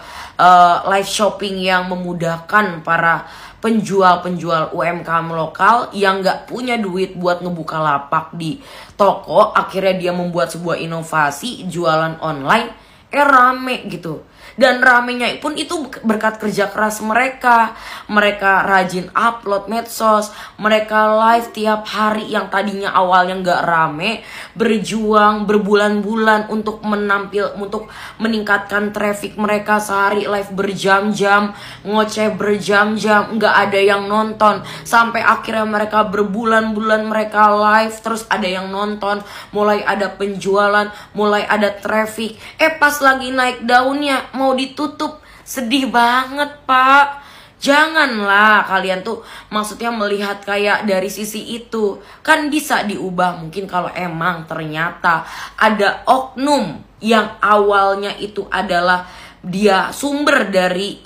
live shopping yang memudahkan para penjual-penjual UMKM lokal yang gak punya duit buat ngebuka lapak di toko. Akhirnya dia membuat sebuah inovasi jualan online, rame gitu. Dan ramenya pun itu berkat kerja keras mereka. Mereka rajin upload medsos, mereka live tiap hari yang tadinya awalnya nggak rame, berjuang berbulan-bulan untuk untuk meningkatkan traffic mereka. Sehari live berjam-jam, ngoceh berjam-jam, nggak ada yang nonton, sampai akhirnya mereka berbulan-bulan mereka live terus ada yang nonton, mulai ada penjualan, mulai ada traffic. Pas lagi naik daunnya mau ditutup, sedih banget Pak. Janganlah kalian tuh maksudnya melihat kayak dari sisi itu. Kan bisa diubah mungkin kalau emang ternyata ada oknum yang awalnya itu adalah dia sumber dari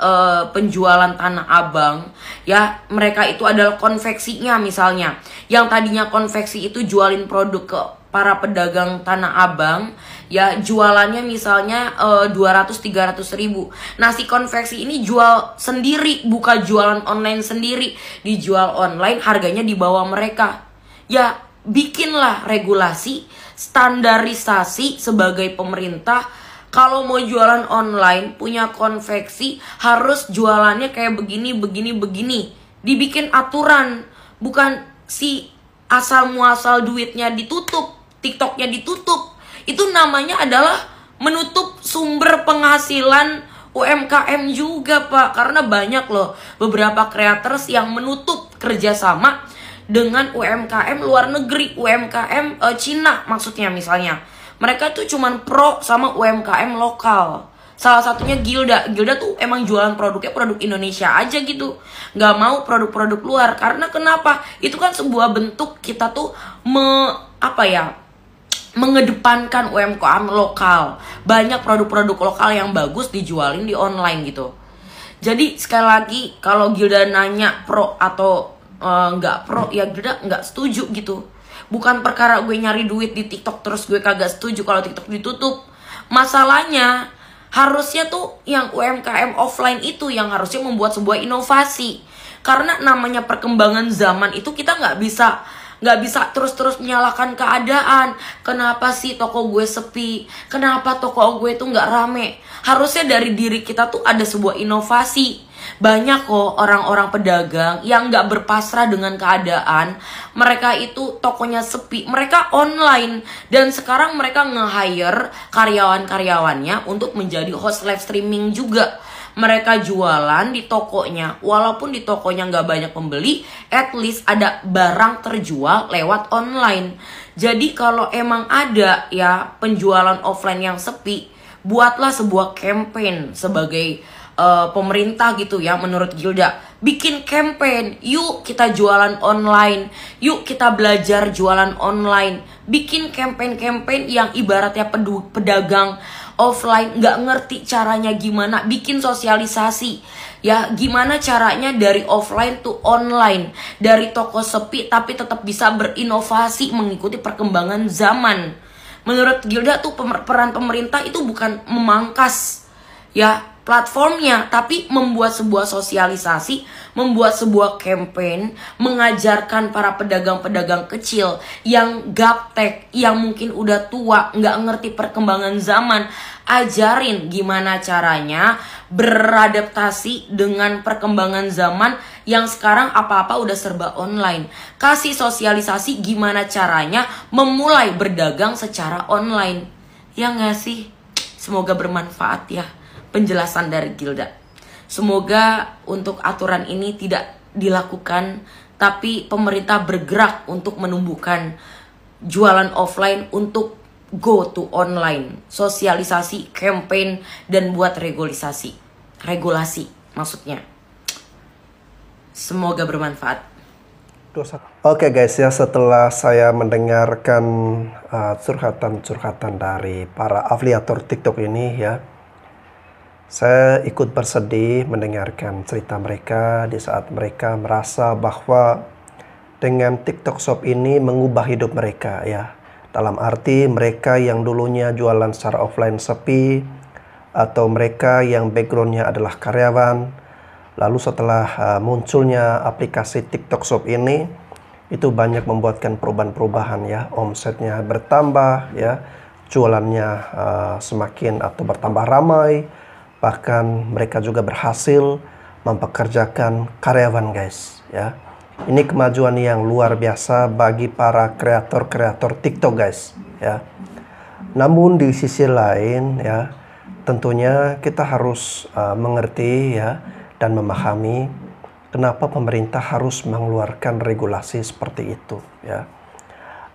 penjualan Tanah Abang ya. Mereka itu adalah konveksinya misalnya, yang tadinya konveksi itu jualin produk ke para pedagang Tanah Abang ya, jualannya misalnya 200-300 ribu. Nah si konveksi ini jual sendiri, buka jualan online sendiri, dijual online harganya di bawah mereka. Ya bikinlah regulasi, standarisasi sebagai pemerintah. Kalau mau jualan online punya konveksi harus jualannya kayak begini. Dibikin aturan, bukan si asal muasal duitnya ditutup, TikToknya ditutup. Itu namanya adalah menutup sumber penghasilan UMKM juga Pak. Karena banyak loh beberapa creators yang menutup kerjasama dengan UMKM luar negeri, UMKM Cina maksudnya misalnya. Mereka tuh cuman pro sama UMKM lokal. Salah satunya Gilda. Gilda tuh emang jualan produknya produk Indonesia aja gitu, nggak mau produk-produk luar. Karena kenapa? Itu kan sebuah bentuk kita tuh mengedepankan UMKM lokal. Banyak produk-produk lokal yang bagus dijualin di online gitu. Jadi sekali lagi kalau Gilda nanya pro atau nggak pro, ya Gilda nggak setuju gitu. Bukan perkara gue nyari duit di TikTok terus gue kagak setuju kalau TikTok ditutup. Masalahnya harusnya tuh yang UMKM offline itu yang harusnya membuat sebuah inovasi. Karena namanya perkembangan zaman itu kita nggak bisa terus-terus menyalahkan keadaan. Kenapa sih toko gue sepi? Kenapa toko gue tuh nggak rame? Harusnya dari diri kita tuh ada sebuah inovasi. Banyak kok orang-orang pedagang yang nggak berpasrah dengan keadaan. Mereka itu tokonya sepi, mereka online. Dan sekarang mereka nge-hire karyawan-karyawannya untuk menjadi host live streaming juga. Mereka jualan di tokonya. Walaupun di tokonya nggak banyak pembeli, at least ada barang terjual lewat online. Jadi kalau emang ada ya penjualan offline yang sepi, buatlah sebuah campaign sebagai pemerintah gitu ya, menurut Gilda. Bikin campaign, yuk kita jualan online, yuk kita belajar jualan online. Bikin campaign-campaign yang ibaratnya pedagang offline nggak ngerti caranya gimana, bikin sosialisasi ya, gimana caranya dari offline to online, dari toko sepi tapi tetap bisa berinovasi mengikuti perkembangan zaman. Menurut Gilda tuh peran pemerintah itu bukan memangkas ya platformnya, tapi membuat sebuah sosialisasi, membuat sebuah campaign, mengajarkan para pedagang-pedagang kecil yang gaptek, yang mungkin udah tua, nggak ngerti perkembangan zaman, ajarin gimana caranya beradaptasi dengan perkembangan zaman yang sekarang apa-apa udah serba online. Kasih sosialisasi gimana caranya memulai berdagang secara online. Ya nggak sih? Semoga bermanfaat ya penjelasan dari Gilda. Semoga untuk aturan ini tidak dilakukan, tapi pemerintah bergerak untuk menumbuhkan jualan offline untuk go to online. Sosialisasi, campaign, dan buat regulasi maksudnya. Semoga bermanfaat. Oke guys ya, setelah saya mendengarkan curhatan-curhatan dari para afiliator TikTok ini ya, saya ikut bersedih mendengarkan cerita mereka di saat mereka merasa bahwa dengan TikTok Shop ini mengubah hidup mereka ya. Dalam arti mereka yang dulunya jualan secara offline sepi, atau mereka yang backgroundnya adalah karyawan, lalu setelah munculnya aplikasi TikTok Shop ini, itu banyak membuatkan perubahan-perubahan ya. Omsetnya bertambah ya, jualannya semakin atau bertambah ramai. Bahkan mereka juga berhasil mempekerjakan karyawan guys ya. Ini kemajuan yang luar biasa bagi para kreator-kreator TikTok guys ya. Namun di sisi lain ya, tentunya kita harus mengerti ya dan memahami kenapa pemerintah harus mengeluarkan regulasi seperti itu ya.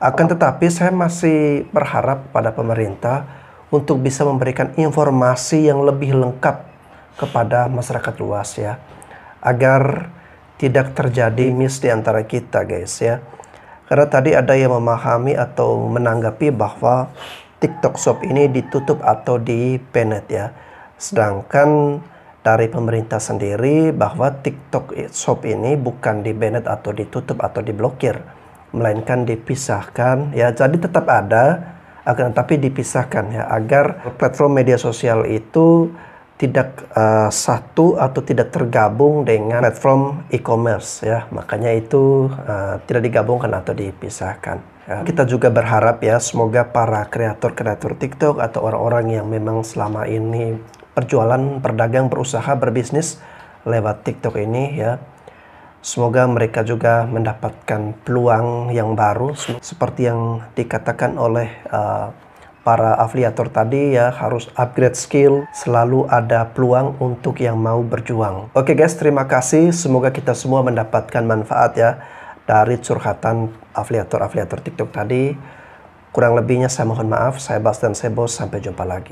Akan tetapi saya masih berharap pada pemerintah untuk bisa memberikan informasi yang lebih lengkap kepada masyarakat luas ya, agar tidak terjadi miss di antara kita guys ya. Karena tadi ada yang memahami atau menanggapi bahwa TikTok Shop ini ditutup atau di-banned ya. Sedangkan dari pemerintah sendiri bahwa TikTok Shop ini bukan di-banned atau ditutup atau diblokir, melainkan dipisahkan ya. Jadi tetap ada, akan tapi dipisahkan ya, agar platform media sosial itu tidak satu atau tidak tergabung dengan platform e-commerce ya. Makanya itu tidak digabungkan atau dipisahkan ya. Kita juga berharap ya, semoga para kreator-kreator TikTok atau orang-orang yang memang selama ini berjualan, berdagang, berusaha, berbisnis lewat TikTok ini ya, semoga mereka juga mendapatkan peluang yang baru seperti yang dikatakan oleh para afiliator tadi ya, harus upgrade skill, selalu ada peluang untuk yang mau berjuang. Oke guys, terima kasih, semoga kita semua mendapatkan manfaat ya dari curhatan afiliator-afiliator TikTok tadi. Kurang lebihnya saya mohon maaf, saya Bas dan Sebos, sampai jumpa lagi.